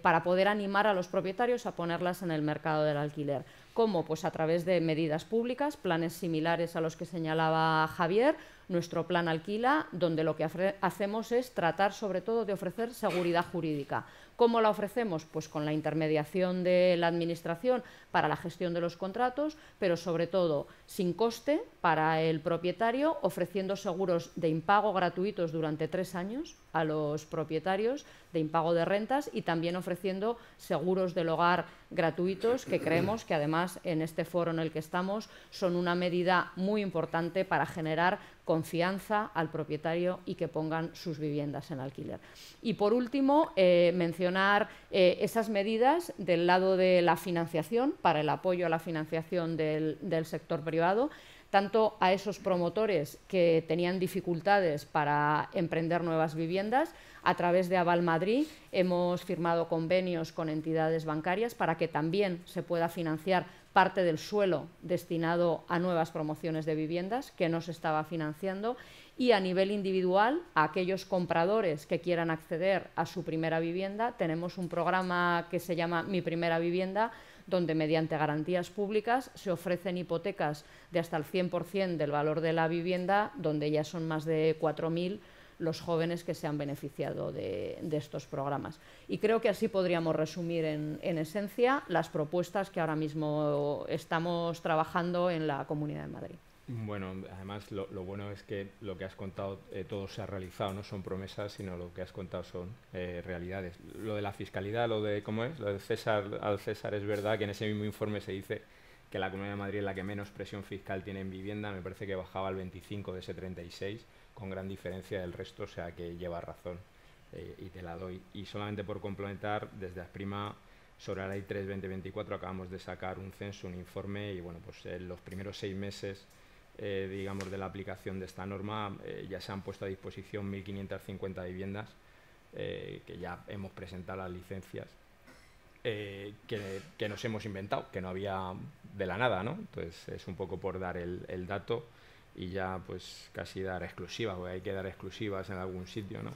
para poder animar a los propietarios a ponerlas en el mercado del alquiler. ¿Cómo? Pues a través de medidas públicas, planes similares a los que señalaba Javier, nuestro plan Alquila, donde lo que hacemos es tratar sobre todo de ofrecer seguridad jurídica. ¿Cómo la ofrecemos? Pues con la intermediación de la Administración para la gestión de los contratos, pero sobre todo sin coste para el propietario, ofreciendo seguros de impago gratuitos durante 3 años a los propietarios de impago de rentas y también ofreciendo seguros del hogar gratuitos, que creemos que además en este foro en el que estamos son una medida muy importante para generar confianza al propietario y que pongan sus viviendas en alquiler. Y por último, mencionar esas medidas del lado de la financiación, para el apoyo a la financiación del sector privado, tanto a esos promotores que tenían dificultades para emprender nuevas viviendas. A través de Aval Madrid hemos firmado convenios con entidades bancarias para que también se pueda financiar parte del suelo destinado a nuevas promociones de viviendas que no se estaba financiando, y a nivel individual, a aquellos compradores que quieran acceder a su primera vivienda, tenemos un programa que se llama Mi Primera Vivienda, donde mediante garantías públicas se ofrecen hipotecas de hasta el 100% del valor de la vivienda, donde ya son más de 4.000 los jóvenes que se han beneficiado de estos programas. Y creo que así podríamos resumir en esencia las propuestas que ahora mismo estamos trabajando en la Comunidad de Madrid. Bueno, además lo bueno es que lo que has contado todo se ha realizado, no son promesas, sino lo que has contado son realidades. Lo de la fiscalidad, lo de ¿cómo es? Lo de César al César, es verdad que en ese mismo informe se dice que la Comunidad de Madrid es la que menos presión fiscal tiene en vivienda, me parece que bajaba al 25 de ese 36, con gran diferencia del resto, o sea que lleva razón y te la doy. Y solamente por complementar, desde Asprima, sobre la Ley 3/2024 acabamos de sacar un censo, un informe, y bueno, pues en los primeros 6 meses digamos, de la aplicación de esta norma, ya se han puesto a disposición 1.550 viviendas, que ya hemos presentado las licencias, que nos hemos inventado, que no había de la nada, ¿no? Entonces es un poco por dar el dato y ya pues casi dar exclusivas, porque hay que dar exclusivas en algún sitio, ¿no?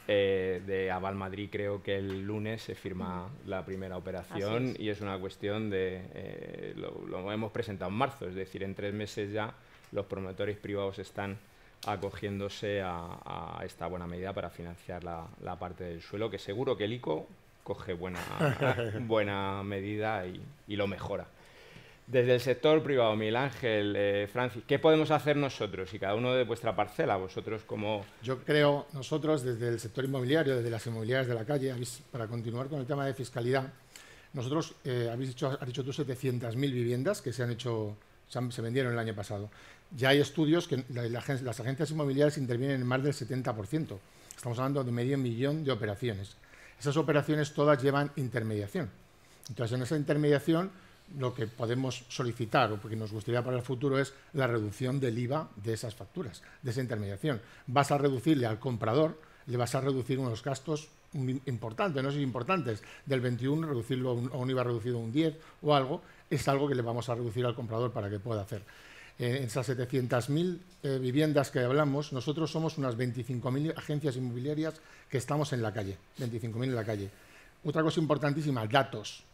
De Aval Madrid creo que el lunes se firma la primera operación y es una cuestión de... lo hemos presentado en marzo, es decir, en 3 meses ya los promotores privados están acogiéndose a esta buena medida para financiar la parte del suelo, que seguro que el ICO coge buena medida y lo mejora. Desde el sector privado, Miguel Ángel, Francis, ¿qué podemos hacer nosotros? Y cada uno de vuestra parcela, vosotros como... Yo creo, nosotros desde el sector inmobiliario, desde las inmobiliarias de la calle, para continuar con el tema de fiscalidad, nosotros, has dicho tú 700.000 viviendas que se vendieron el año pasado. Ya hay estudios que las agencias inmobiliarias intervienen en más del 70%. Estamos hablando de medio millón de operaciones. Esas operaciones todas llevan intermediación. Entonces, en esa intermediación, lo que podemos solicitar, o que nos gustaría para el futuro, es la reducción del IVA de esas facturas, de esa intermediación. Vas a reducirle al comprador, le vas a reducir unos gastos importantes, no sé si importantes, del 21, reducirlo a un IVA reducido a un 10 o algo, es algo que le vamos a reducir al comprador para que pueda hacer. En esas 700.000 viviendas que hablamos, nosotros somos unas 25.000 agencias inmobiliarias que estamos en la calle, 25.000 en la calle. Otra cosa importantísima, datos.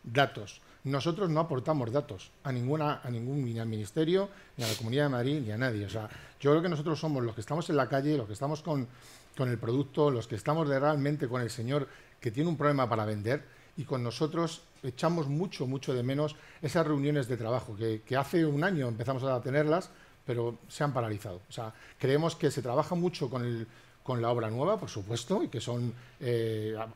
Nosotros no aportamos datos a ningún ni al Ministerio, ni a la Comunidad de Madrid, ni a nadie. O sea, yo creo que nosotros somos los que estamos en la calle, los que estamos con el producto, los que estamos realmente con el señor que tiene un problema para vender, y con nosotros echamos mucho de menos esas reuniones de trabajo que hace un año empezamos a tenerlas, pero se han paralizado. O sea, creemos que se trabaja mucho con la obra nueva, por supuesto, y que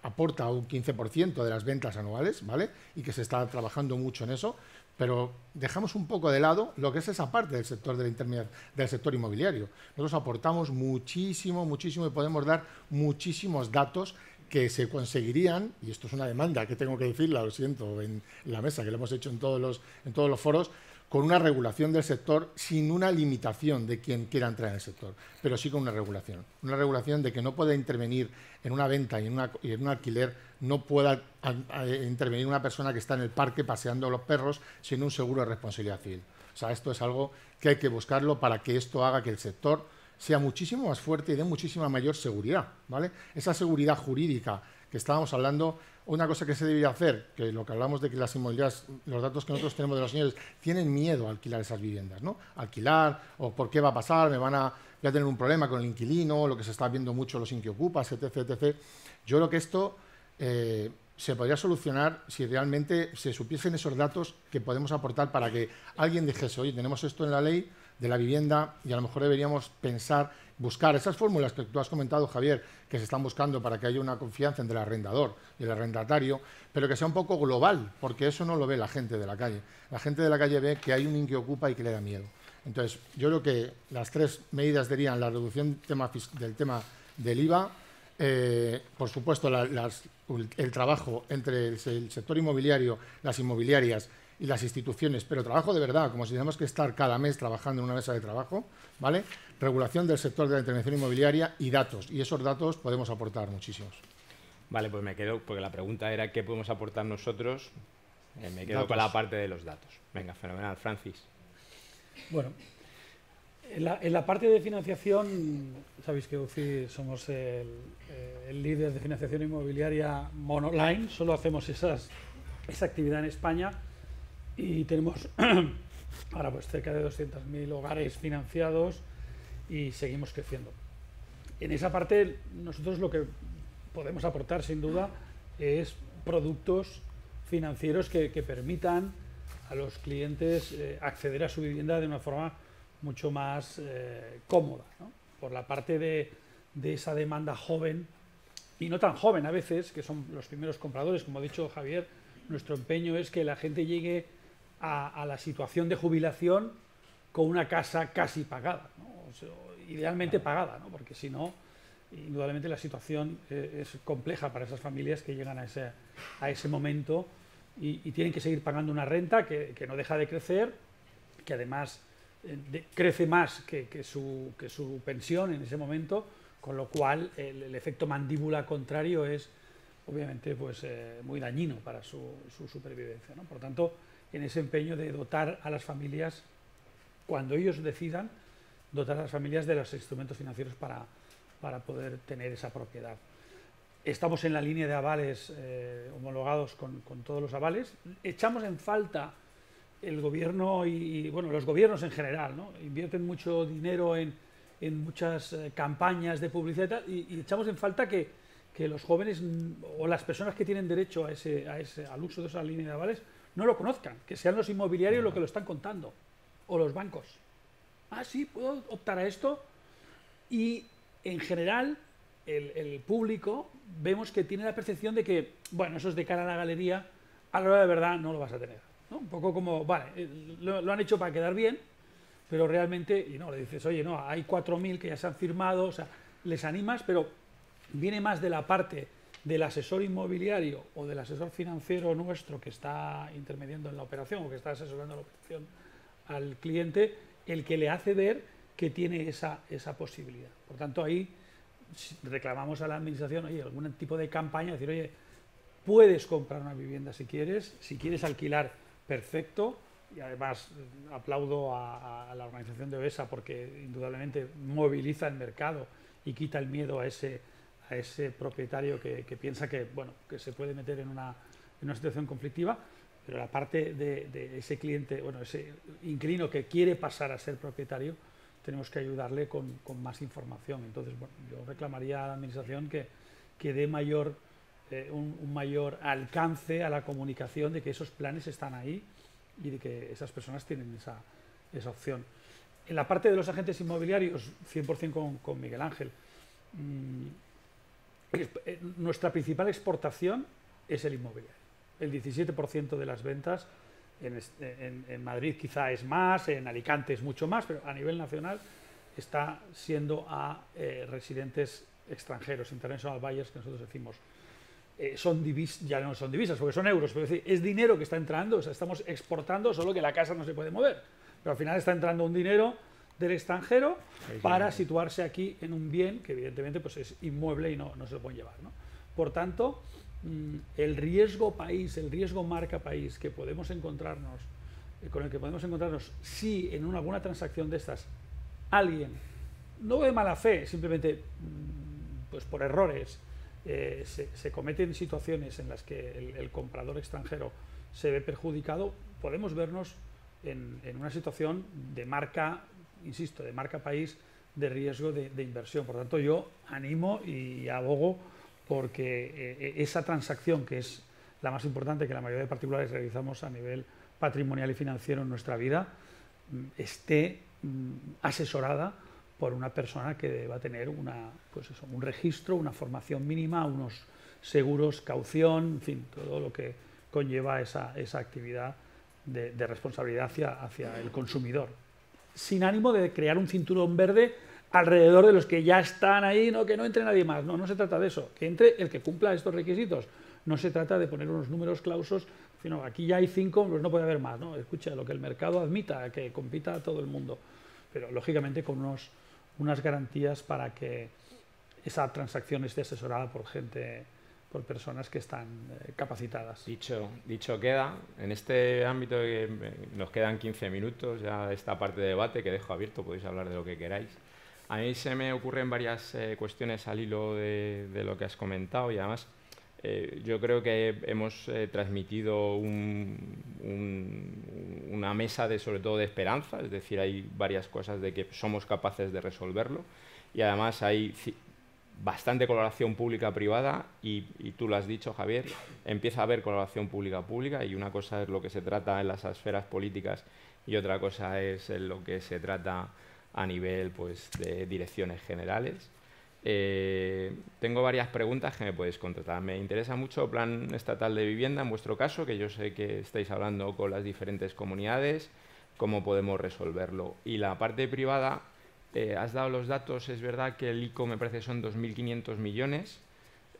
aporta un 15% de las ventas anuales, ¿vale? Y que se está trabajando mucho en eso, pero dejamos un poco de lado lo que es esa parte del sector del sector inmobiliario. Nosotros aportamos muchísimo y podemos dar muchísimos datos que se conseguirían, y esto es una demanda que tengo que decirla, lo siento, en la mesa, que lo hemos hecho en todos los foros, con una regulación del sector sin una limitación de quien quiera entrar en el sector, pero sí con una regulación de que no pueda intervenir en una venta y en un alquiler, no pueda intervenir una persona que está en el parque paseando a los perros sin un seguro de responsabilidad civil. O sea, esto es algo que hay que buscarlo para que esto haga que el sector sea muchísimo más fuerte y dé muchísima mayor seguridad, ¿vale? Esa seguridad jurídica que estábamos hablando, una cosa que se debería hacer, que lo que hablamos de que las inmobiliarias, los datos que nosotros tenemos de los señores, tienen miedo a alquilar esas viviendas, ¿no? Alquilar, o por qué va a pasar, voy a tener un problema con el inquilino, lo que se está viendo mucho los inquiocupas, etc, etc. Yo creo que esto se podría solucionar si realmente se supiesen esos datos que podemos aportar para que alguien dijese, oye, tenemos esto en la ley de la vivienda y a lo mejor deberíamos pensar, buscar esas fórmulas que tú has comentado, Javier, que se están buscando para que haya una confianza entre el arrendador y el arrendatario, pero que sea un poco global, porque eso no lo ve la gente de la calle. La gente de la calle ve que hay un inquiocupa y que le da miedo. Entonces, yo creo que las 3 medidas serían la reducción del tema del IVA, por supuesto, el trabajo entre el sector inmobiliario, las inmobiliarias y las instituciones, pero trabajo de verdad, como si tenemos que estar cada mes trabajando en una mesa de trabajo, ¿vale? Regulación del sector de la intervención inmobiliaria y datos, y esos datos podemos aportar muchísimos. Vale, pues me quedo, porque la pregunta era qué podemos aportar nosotros, me quedo Datos. con la parte de los datos. Venga, fenomenal, Francis. Bueno, en la parte de financiación, sabéis que UCI somos el líder de financiación inmobiliaria monoline, solo hacemos esa actividad en España y tenemos ahora pues cerca de 200.000 hogares financiados y seguimos creciendo. En esa parte nosotros lo que podemos aportar sin duda es productos financieros que permitan a los clientes acceder a su vivienda de una forma mucho más cómoda, ¿no? Por la parte de esa demanda joven y no tan joven a veces, que son los primeros compradores, como ha dicho Javier, nuestro empeño es que la gente llegue a la situación de jubilación con una casa casi pagada, ¿no? O sea, idealmente pagada, ¿no? Porque si no, indudablemente la situación es compleja para esas familias que llegan a ese momento y tienen que seguir pagando una renta que no deja de crecer, que además crece más que su pensión en ese momento, con lo cual el efecto mandíbula contrario es obviamente pues, muy dañino para su supervivencia, ¿no? Por tanto, en ese empeño de dotar a las familias, cuando ellos decidan, dotar a las familias de los instrumentos financieros para poder tener esa propiedad. Estamos en la línea de avales homologados con todos los avales. Echamos en falta el gobierno y bueno, los gobiernos en general, ¿no? Invierten mucho dinero en muchas campañas de publicidad y echamos en falta que los jóvenes o las personas que tienen derecho al uso de esa línea de avales no lo conozcan, que sean los inmobiliarios los que lo están contando o los bancos. Ah, sí, puedo optar a esto. Y en general el público vemos que tiene la percepción de que, bueno, eso es de cara a la galería, a la hora de verdad no lo vas a tener, ¿no? Un poco como, vale, lo han hecho para quedar bien, pero realmente, y no, le dices, oye, no, hay 4.000 que ya se han firmado, o sea, les animas, pero viene más de la parte del asesor inmobiliario o del asesor financiero nuestro que está intermediando en la operación o que está asesorando la operación al cliente, el que le hace ver que tiene esa posibilidad. Por tanto, ahí reclamamos a la administración, oye, algún tipo de campaña, decir, oye, puedes comprar una vivienda si quieres alquilar, perfecto, y además aplaudo a la organización de OESA porque indudablemente moviliza el mercado y quita el miedo a ese propietario que piensa que, bueno, que se puede meter en una situación conflictiva, pero la parte de ese cliente, bueno, ese inquilino que quiere pasar a ser propietario, tenemos que ayudarle con más información. Entonces, bueno, yo reclamaría a la administración que dé un mayor alcance a la comunicación de que esos planes están ahí y de que esas personas tienen esa opción. En la parte de los agentes inmobiliarios, 100% con Miguel Ángel. Nuestra principal exportación es el inmobiliario. El 17% de las ventas en Madrid quizá es más, en Alicante es mucho más, pero a nivel nacional está siendo a residentes extranjeros, international buyers, que nosotros decimos. Ya no son divisas, porque son euros, pero es dinero que está entrando, o sea, estamos exportando, solo que la casa no se puede mover. Pero al final está entrando un dinero del extranjero para situarse aquí en un bien que evidentemente pues, es inmueble y no se lo pueden llevar, ¿no? Por tanto, el riesgo país, el riesgo marca país que podemos encontrarnos, con el que podemos encontrarnos si en alguna transacción de estas alguien no de mala fe, simplemente pues por errores, se cometen situaciones en las que el comprador extranjero se ve perjudicado, podemos vernos en una situación de marca, insisto, de marca país, de riesgo de inversión. Por tanto, yo animo y abogo porque esa transacción, que es la más importante que la mayoría de particulares realizamos a nivel patrimonial y financiero en nuestra vida, esté asesorada por una persona que va a tener un registro, una formación mínima, unos seguros, caución, en fin, todo lo que conlleva esa actividad de responsabilidad hacia el consumidor, sin ánimo de crear un cinturón verde alrededor de los que ya están ahí, que no entre nadie más. No se trata de eso, que entre el que cumpla estos requisitos. No se trata de poner unos números clausos, sino aquí ya hay 5, pues no puede haber más, ¿no? Escucha, lo que el mercado admita, que compita todo el mundo, pero lógicamente con unas garantías para que esa transacción esté asesorada por personas que están capacitadas. Dicho queda, en este ámbito que nos quedan 15 minutos ya de esta parte de debate que dejo abierto, podéis hablar de lo que queráis. A mí se me ocurren varias cuestiones al hilo de lo que has comentado y además yo creo que hemos transmitido una mesa sobre todo de esperanza, es decir, hay varias cosas de que somos capaces de resolverlo y además hay bastante colaboración pública-privada y tú lo has dicho, Javier, empieza a haber colaboración pública-pública y una cosa es lo que se trata en las esferas políticas y otra cosa es en lo que se trata a nivel pues, de direcciones generales. Tengo varias preguntas que me podéis contestar. Me interesa mucho el Plan Estatal de Vivienda, en vuestro caso, que yo sé que estáis hablando con las diferentes comunidades, cómo podemos resolverlo. Y la parte privada, has dado los datos, es verdad que el ICO me parece son 2.500 millones,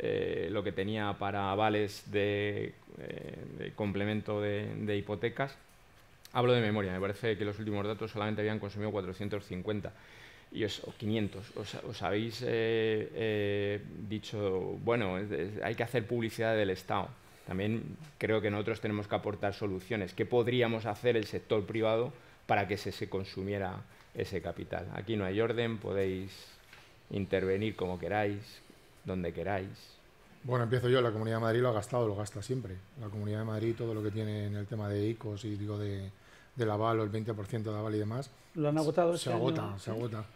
lo que tenía para avales de complemento de hipotecas. Hablo de memoria, me parece que los últimos datos solamente habían consumido 450 o 500. Os habéis dicho, bueno, hay que hacer publicidad del Estado. También creo que nosotros tenemos que aportar soluciones. ¿Qué podríamos hacer el sector privado para que se consumiera ese capital? Aquí no hay orden, podéis intervenir como queráis, donde queráis. Bueno, empiezo yo. La Comunidad de Madrid lo gasta siempre. La Comunidad de Madrid, todo lo que tiene en el tema de ICOs y digo del aval o el 20% de aval y demás, ¿lo han agotado? Se agota.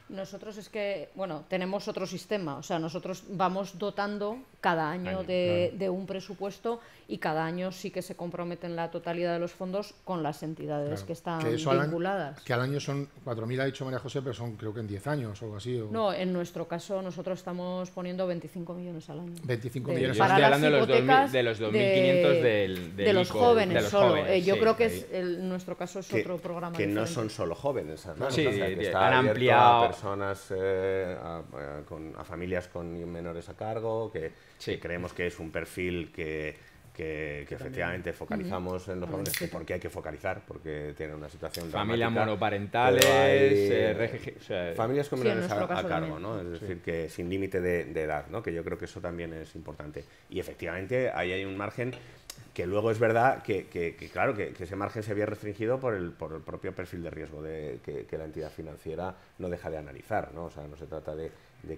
Nosotros es que, tenemos otro sistema, o sea, nosotros vamos dotando cada año de un presupuesto y cada año sí que se comprometen la totalidad de los fondos con las entidades que están vinculadas. Que al año son 4.000, ha dicho María José, pero son creo que en 10 años o algo así. No, en nuestro caso nosotros estamos poniendo 25 millones al año. 25 millones para al año. Yo estoy hablando de los 2.500 de los jóvenes solo. Yo sí, creo que en nuestro caso es otro programa que diferente. No son solo jóvenes, ¿no? Sí, o sea, que está han abierto ampliado a personas, a familias con menores a cargo, que creemos que es un perfil que efectivamente focalizamos en los jóvenes, porque hay que focalizar, porque tienen una situación familias dramática, monoparentales, familias con menores a cargo, también. ¿no? Es decir, que sin límite de edad, ¿no? Que yo creo que eso también es importante. Y efectivamente ahí hay un margen que luego es verdad claro, que ese margen se había restringido por el propio perfil de riesgo que la entidad financiera no deja de analizar, ¿no? O sea, no se trata de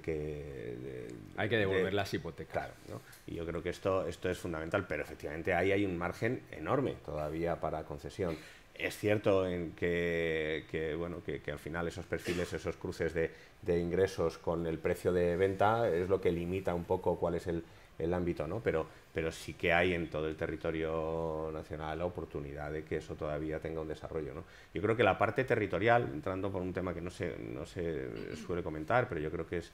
que... hay que devolver las hipotecas. Claro, ¿no? Y yo creo que esto es fundamental, pero efectivamente ahí hay un margen enorme todavía para concesión. Es cierto en que al final esos perfiles, esos cruces de ingresos con el precio de venta es lo que limita un poco cuál es el ámbito, ¿no? Pero sí que hay en todo el territorio nacional la oportunidad de que eso todavía tenga un desarrollo, ¿no? Yo creo que la parte territorial, entrando por un tema que no se suele comentar, pero yo creo que es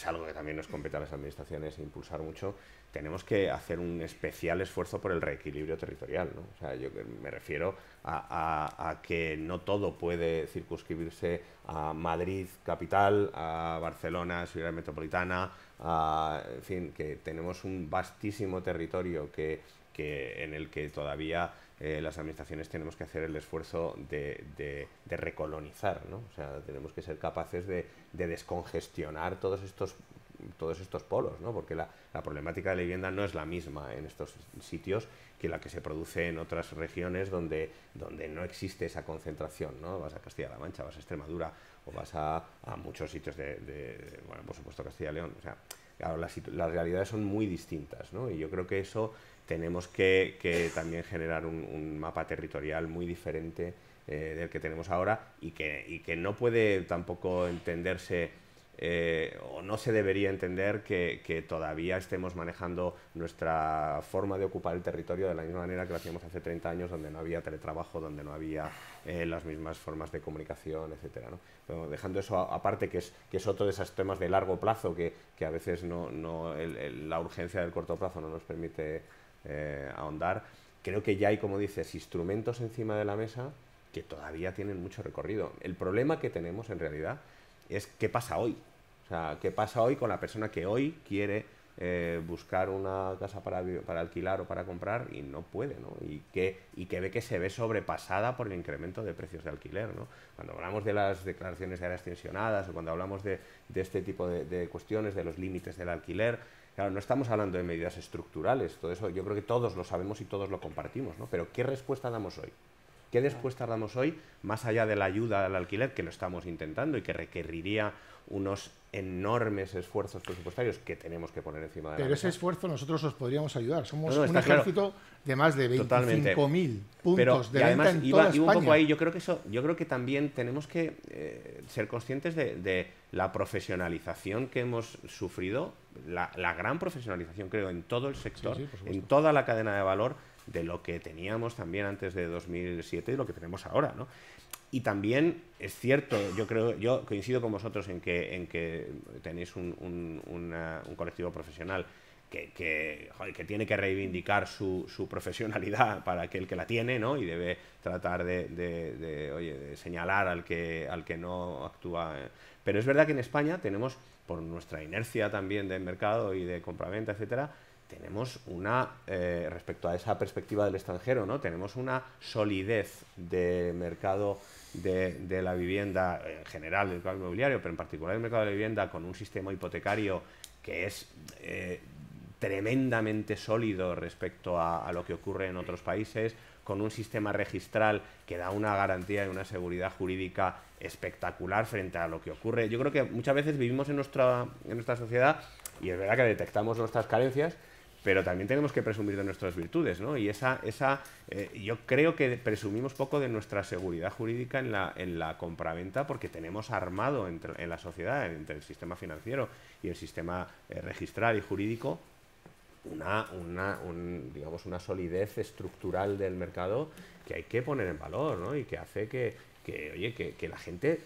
algo que también nos compete a las administraciones impulsar mucho, tenemos que hacer un especial esfuerzo por el reequilibrio territorial, ¿no? O sea, yo me refiero a que no todo puede circunscribirse a Madrid capital, a Barcelona ciudad metropolitana, en fin, que tenemos un vastísimo territorio en el que todavía las administraciones tenemos que hacer el esfuerzo de recolonizar, ¿no? O sea, tenemos que ser capaces de descongestionar todos estos todos estos polos, ¿no? Porque la problemática de la vivienda no es la misma en estos sitios que la que se produce en otras regiones donde no existe esa concentración, ¿no? Vas a Castilla-La Mancha, vas a Extremadura o vas a muchos sitios bueno, por supuesto Castilla y León. O sea, claro, las realidades son muy distintas, ¿no? Y yo creo que eso tenemos que también generar un mapa territorial muy diferente del que tenemos ahora y que no puede tampoco entenderse o no se debería entender que todavía estemos manejando nuestra forma de ocupar el territorio de la misma manera que lo hacíamos hace 30 años, donde no había teletrabajo, donde no había las mismas formas de comunicación, etcétera, ¿no? Pero dejando eso aparte, que es otro de esos temas de largo plazo que a veces la urgencia del corto plazo no nos permite ahondar, creo que ya hay, como dices, instrumentos encima de la mesa que todavía tienen mucho recorrido. El problema que tenemos en realidad es qué pasa hoy. O sea, qué pasa hoy con la persona que hoy quiere buscar una casa para alquilar o para comprar y no puede, ¿no? Y que ve que se ve sobrepasada por el incremento de precios de alquiler, ¿no? Cuando hablamos de las declaraciones de áreas tensionadas o cuando hablamos de este tipo de cuestiones, de los límites del alquiler, claro, no estamos hablando de medidas estructurales, todo eso yo creo que todos lo sabemos y todos lo compartimos, ¿no? Pero ¿qué respuesta damos hoy? ¿Qué respuesta damos hoy, más allá de la ayuda al alquiler, que lo estamos intentando y que requeriría unos enormes esfuerzos presupuestarios que tenemos que poner encima de la mesa? Pero ese esfuerzo nosotros os podríamos ayudar. Somos un ejército de más de 25.000 puntos de además, venta en toda España. Un poco ahí, yo creo que también tenemos que ser conscientes de la profesionalización que hemos sufrido, la gran profesionalización, creo, en todo el sector, en toda la cadena de valor, de lo que teníamos también antes de 2007 y lo que tenemos ahora, ¿no? Y también es cierto, yo coincido con vosotros en que tenéis un colectivo profesional que tiene que reivindicar su profesionalidad para aquel que la tiene, ¿no? Y debe tratar de señalar al que no actúa. Pero es verdad que en España tenemos, por nuestra inercia también de mercado y de compraventa, etcétera, tenemos respecto a esa perspectiva del extranjero, ¿no? Tenemos una solidez de mercado de la vivienda en general, del mercado inmobiliario, pero en particular el mercado de la vivienda, con un sistema hipotecario que es tremendamente sólido respecto a lo que ocurre en otros países, con un sistema registral que da una garantía y una seguridad jurídica espectacular frente a lo que ocurre. Yo creo que muchas veces vivimos en nuestra sociedad y es verdad que detectamos nuestras carencias, pero también tenemos que presumir de nuestras virtudes, ¿no? Y yo creo que presumimos poco de nuestra seguridad jurídica en la compraventa, porque tenemos armado en la sociedad, entre el sistema financiero y el sistema registral y jurídico, digamos, una solidez estructural del mercado que hay que poner en valor, ¿no? Y que hace que la gente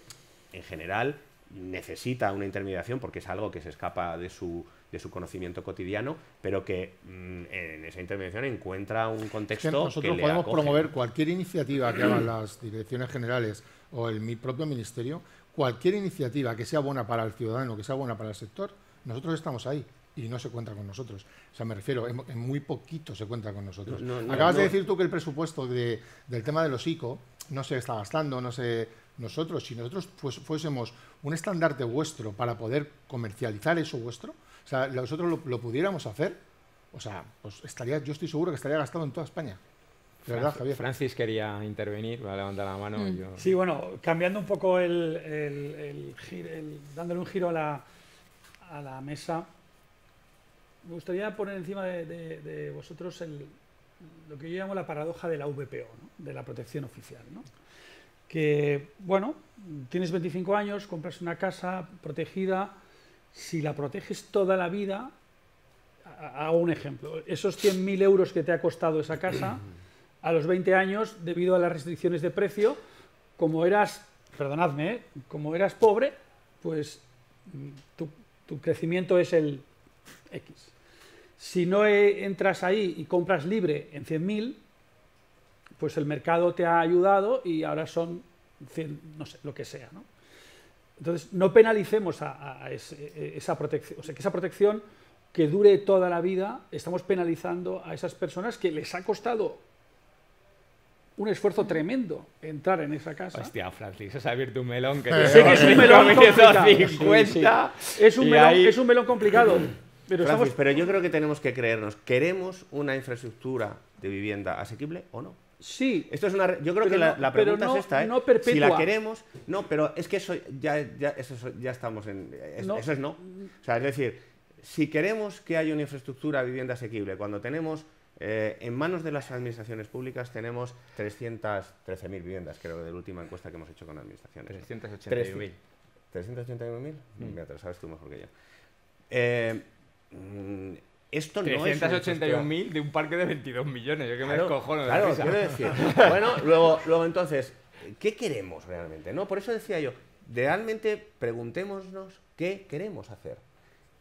en general necesita una intermediación porque es algo que se escapa de su conocimiento cotidiano, pero que en esa intermediación encuentra un contexto que nosotros le podemos acoge. promover cualquier iniciativa que hagan las direcciones generales o el propio ministerio, cualquier iniciativa que sea buena para el ciudadano, que sea buena para el sector, nosotros estamos ahí y no se cuenta con nosotros. O sea, me refiero, en muy poquito se cuenta con nosotros. Acabas de decir tú que el presupuesto del tema de los ICO no se está gastando, no sé. Si nosotros fuésemos un estandarte vuestro para poder comercializar eso vuestro, o sea, nosotros lo pudiéramos hacer, o sea, pues yo estoy seguro que estaría gastado en toda España. De verdad, Javier. Francis quería intervenir, va a levantar la mano. Sí, bueno, cambiando un poco dándole un giro a la mesa, me gustaría poner encima de vosotros lo que yo llamo la paradoja de la VPO, ¿no? De la protección oficial, ¿no? Que, bueno, tienes 25 años, compras una casa protegida, si la proteges toda la vida, hago un ejemplo, esos 100.000 euros que te ha costado esa casa, a los 20 años, debido a las restricciones de precio, como eras pobre, pues tu crecimiento es el X. Si no entras ahí y compras libre en 100.000, pues el mercado te ha ayudado y ahora son 100, no sé, lo que sea, ¿no? Entonces, no penalicemos esa protección, o sea, que esa protección que dure toda la vida, estamos penalizando a esas personas que les ha costado un esfuerzo tremendo entrar en esa casa. Hostia, Francis, has abierto un melón que Sé que es un melón complicado. 50. Sí. Es un melón complicado. Pero, Francis, pero yo creo que tenemos que creernos. ¿Queremos una infraestructura de vivienda asequible o no? Sí. Esto es una, yo creo Pero que no- la pero pregunta no- es esta, ¿eh? no perpetua. Si la queremos, no, pero es que eso ya estamos en... No. Eso es no. O sea, es decir, si queremos que haya una infraestructura de vivienda asequible, cuando tenemos en manos de las administraciones públicas tenemos 313.000 viviendas, creo, de la última encuesta que hemos hecho con administraciones. 381.000. ¿381.000? Mira, te lo sabes tú mejor que yo. Esto no es... 381.000 de un parque de 22 millones. Yo que me Claro, descojono de claro, risa. quiero decir. Bueno, luego entonces, ¿qué queremos realmente? ¿No? Por eso decía yo, realmente preguntémonos qué queremos hacer.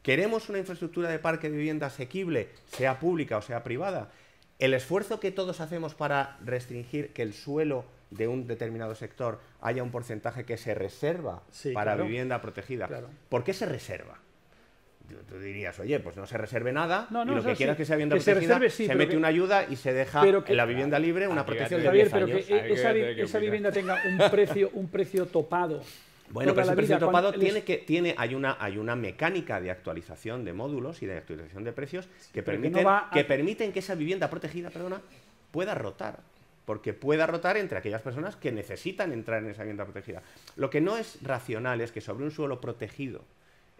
¿Queremos una infraestructura de parque de vivienda asequible, sea pública o sea privada? El esfuerzo que todos hacemos para restringir que el suelo de un determinado sector haya un porcentaje que se reserva Sí, para claro. vivienda protegida. Claro. ¿Por qué se reserva? Tú dirías, oye, pues no se reserve nada No, y lo eso que sí. quieras que sea vivienda Que se protegida, reserve, sí, se pero mete que- una ayuda y se deja pero que- en la vivienda libre una Aquí protección de ya te- 10 Javier, pero años. que Hay que esa, tener que esa opinar. vivienda tenga un precio topado. Bueno, toda pero la ese precio vida, topado cuando hay una mecánica de actualización de módulos y de actualización de precios que pero que permiten no va a- que permiten que esa vivienda protegida, pueda rotar. Porque pueda rotar entre aquellas personas que necesitan entrar en esa vivienda protegida. Lo que no es racional es que sobre un suelo protegido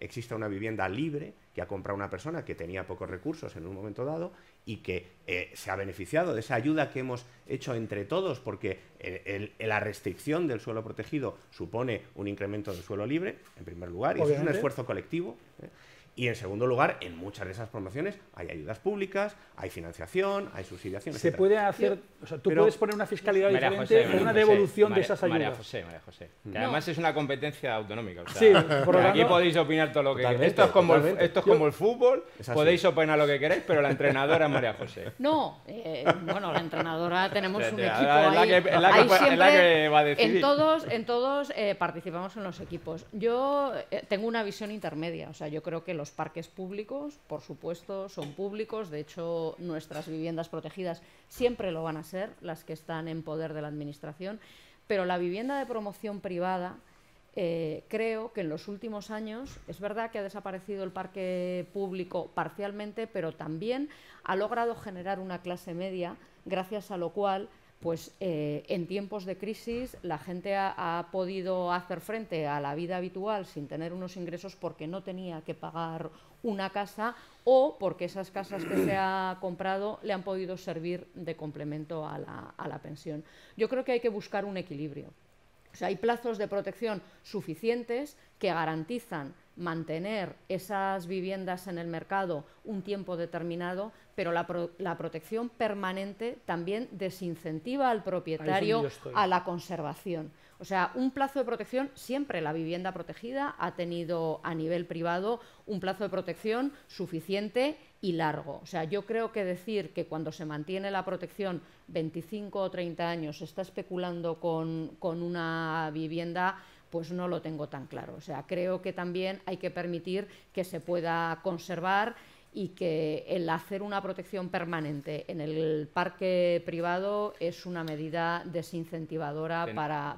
exista una vivienda libre que ha comprado una persona que tenía pocos recursos en un momento dado y que se ha beneficiado de esa ayuda que hemos hecho entre todos, porque la restricción del suelo protegido supone un incremento del suelo libre, en primer lugar, y eso es un Obviamente. esfuerzo colectivo. Y en segundo lugar, en muchas de esas promociones hay ayudas públicas, hay financiación, hay subsidiación, Se etcétera. puede hacer, o sea, tú pero- puedes poner una fiscalidad María diferente José, o María una José, devolución de María- esas María ayudas. José. Que además es una competencia autonómica. O sea, Sí, por lo aquí tanto- podéis opinar todo lo que Totalmente, queráis. Esto es como totalmente. esto es como el fútbol. Es así. Podéis opinar lo que queréis, pero la entrenadora es María José. No, bueno, la entrenadora tenemos un Es equipo la ahí. que- es la que- Ahí es la siempre, que va a decidir. en todos participamos en los equipos. Yo tengo una visión intermedia, o sea, yo creo que los parques públicos, por supuesto, son públicos. De hecho, nuestras viviendas protegidas siempre lo van a ser, las que están en poder de la administración. Pero la vivienda de promoción privada, creo que en los últimos años, es verdad que ha desaparecido el parque público parcialmente, pero también ha logrado generar una clase media, gracias a lo cual, pues en tiempos de crisis la gente ha podido hacer frente a la vida habitual sin tener unos ingresos porque no tenía que pagar una casa o porque esas casas que se ha comprado le han podido servir de complemento a la pensión. Yo creo que hay que buscar un equilibrio. O sea, hay plazos de protección suficientes que garantizan mantener esas viviendas en el mercado un tiempo determinado, pero la protección permanente también desincentiva al propietario yo estoy. a la conservación. O sea, un plazo de protección, siempre la vivienda protegida ha tenido a nivel privado un plazo de protección suficiente y largo. O sea, yo creo que decir que cuando se mantiene la protección 25 o 30 años se está especulando con una vivienda, pues no lo tengo tan claro. O sea, creo que también hay que permitir que se pueda conservar y que el hacer una protección permanente en el parque privado es una medida desincentivadora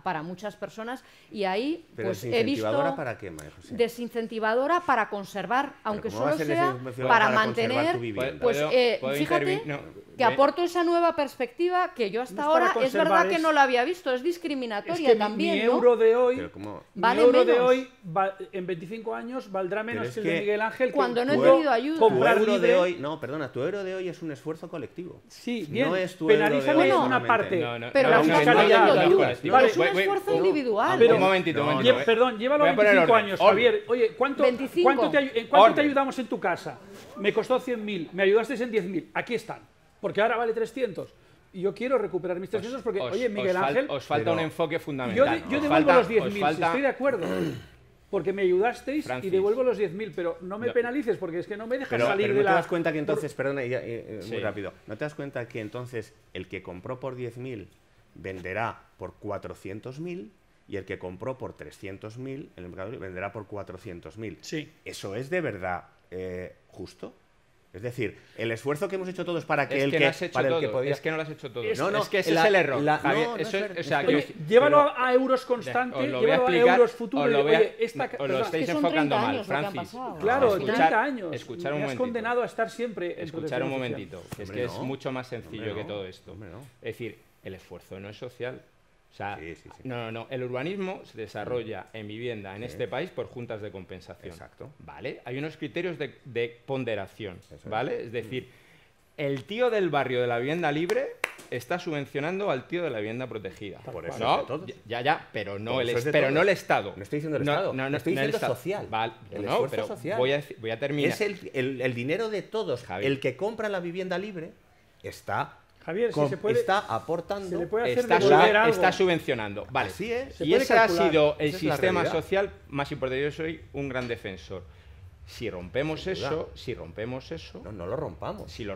para muchas personas. Y ahí Pero pues he ¿desincentivadora visto para qué, María José? desincentivadora para conservar, aunque ¿cómo va a solo ser sea desincentivadora para para conservar mantener, tu vivienda? pues ¿Puedo fíjate intervenir? No, que ve- aporto esa nueva perspectiva que yo hasta No es para ahora es conservar, verdad que es- no la había visto, es Es discriminatoria que también, mi ¿no? euro de hoy, Pero ¿cómo? Vale mi euro de menos. hoy en 25 años valdrá menos es que el de que Miguel Ángel. que Cuando no he pudo tenido ayuda. Tu comprar euro libre. de hoy, no, perdona, tu euro de hoy es un esfuerzo colectivo. Sí, bien, No es tu euro de penalízame hoy una solamente. parte. Pero la no estás fiscalidad, hablando de la ayudas, colectivo. vale, Vale, es un esfuerzo individual. pero- un momentito. Perdón, llévalo a Voy a poner 25 orden, años, orden. Javier. Oye, ¿cuánto 25. en cuánto te Orden. ayudamos en tu casa? Me costó 100.000, me ayudasteis en 10.000. Aquí están, porque ahora vale 300. Y yo quiero recuperar mis 300 porque, oye, Miguel Ángel, Os falta Pero- un enfoque yo, fundamental. yo Os devuelvo falta- los os 10.000, si falta- estoy de acuerdo. Porque me ayudasteis y Francis. devuelvo los 10.000, pero no me No. penalices porque es que no me dejas Pero, salir pero de no te la... das cuenta que entonces, perdona, Sí. muy rápido, ¿no te das cuenta que entonces el que compró por 10.000 venderá por 400.000 y el que compró por 300.000 en el mercado venderá por 400.000? Sí. ¿Eso es de verdad justo? Es decir, el esfuerzo que hemos hecho todos para que Es que no has hecho para el que todo, podía... es que no lo has hecho todo. No, no, es que ese es el error, Javier. no, Eso no es, es o sea, verdad. quiero Oye, decir, llévalo pero- a euros constante, os lo voy a llévalo a explicar, euros futuros. os lo voy a- Oye, esta... os lo perdona, estáis son enfocando 30 mal, años lo que han Francis. pasado. Claro, Al final- 30 años. Escuchar un Me has momentito. condenado a estar siempre en Escuchar un protección momentito, social. que es Hombre, que es no. mucho más sencillo Hombre, que no. todo esto. Hombre, no. Es decir, el esfuerzo no es social. O sea, Sí, sí, sí. no. El urbanismo se desarrolla en vivienda en este país por juntas de compensación. Exacto. ¿Vale? Hay unos criterios de ponderación, Eso es. ¿vale? Es decir, el tío del barrio de la vivienda libre está subvencionando al tío de la vivienda protegida. Por eso ¿No? es de todos. Ya, pero no Por el, eso es de pero todos. no el Estado. No estoy diciendo el Estado, estoy el diciendo Estado. social. Vale, El no, esfuerzo pero social. voy a terminar. Es el dinero de todos. Javier. El que compra la vivienda libre está, Javier, si se puede... está aportando... se le puede hacer Está, devolver algo. está subvencionando. Vale. Así es. Se Y puede ese ha calcular. sido el Esa es la sistema realidad. social más importante. Yo soy un gran defensor. Si rompemos Sin duda. eso, No lo rompamos. si lo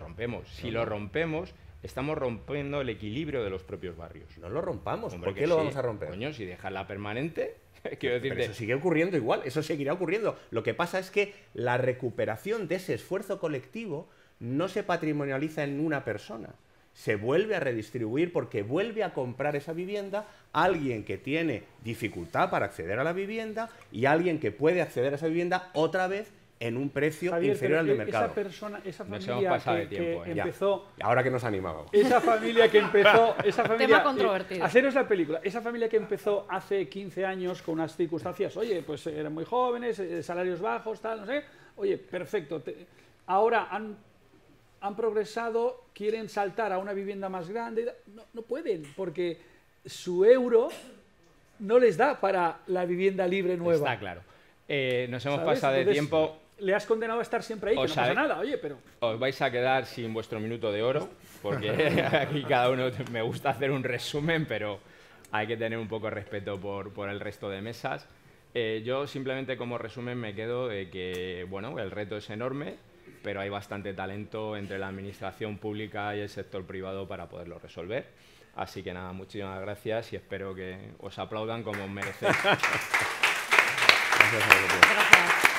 rompemos, estamos rompiendo el equilibrio de los propios barrios. No lo rompamos. Hombre, ¿Por que qué lo sí. vamos a romper? Coño, si dejarla permanente, quiero Pero decirte... eso sigue ocurriendo igual, eso seguirá ocurriendo. Lo que pasa es que la recuperación de ese esfuerzo colectivo no se patrimonializa en una persona. Se vuelve a redistribuir porque vuelve a comprar esa vivienda alguien que tiene dificultad para acceder a la vivienda y alguien que puede acceder a esa vivienda otra vez en un precio Javier, inferior al pero del mercado. esa persona, esa Nos hemos familia pasado de que tiempo, Ya. empezó... Ahora que nos animábamos. Esa familia que empezó... Esa familia, Tema controvertido. haceros la película. Esa familia que empezó hace 15 años con unas circunstancias, oye, pues eran muy jóvenes, salarios bajos, tal, no sé. Oye, perfecto. Ahora han progresado, quieren saltar a una vivienda más grande. No pueden, porque su euro no les da para la vivienda libre nueva. Está claro. Nos hemos ¿Sabes? pasado de Entonces, tiempo. Le has condenado a estar siempre ahí, que O no sea, pasa nada, oye, pero... Os vais a quedar sin vuestro minuto de oro, porque aquí cada uno me gusta hacer un resumen, pero hay que tener un poco de respeto por el resto de mesas. Yo simplemente como resumen me quedo de que, bueno, el reto es enorme, pero hay bastante talento entre la administración pública y el sector privado para poderlo resolver. Así que nada, muchísimas gracias y espero que os aplaudan como os merecéis. Gracias a vosotros. Gracias.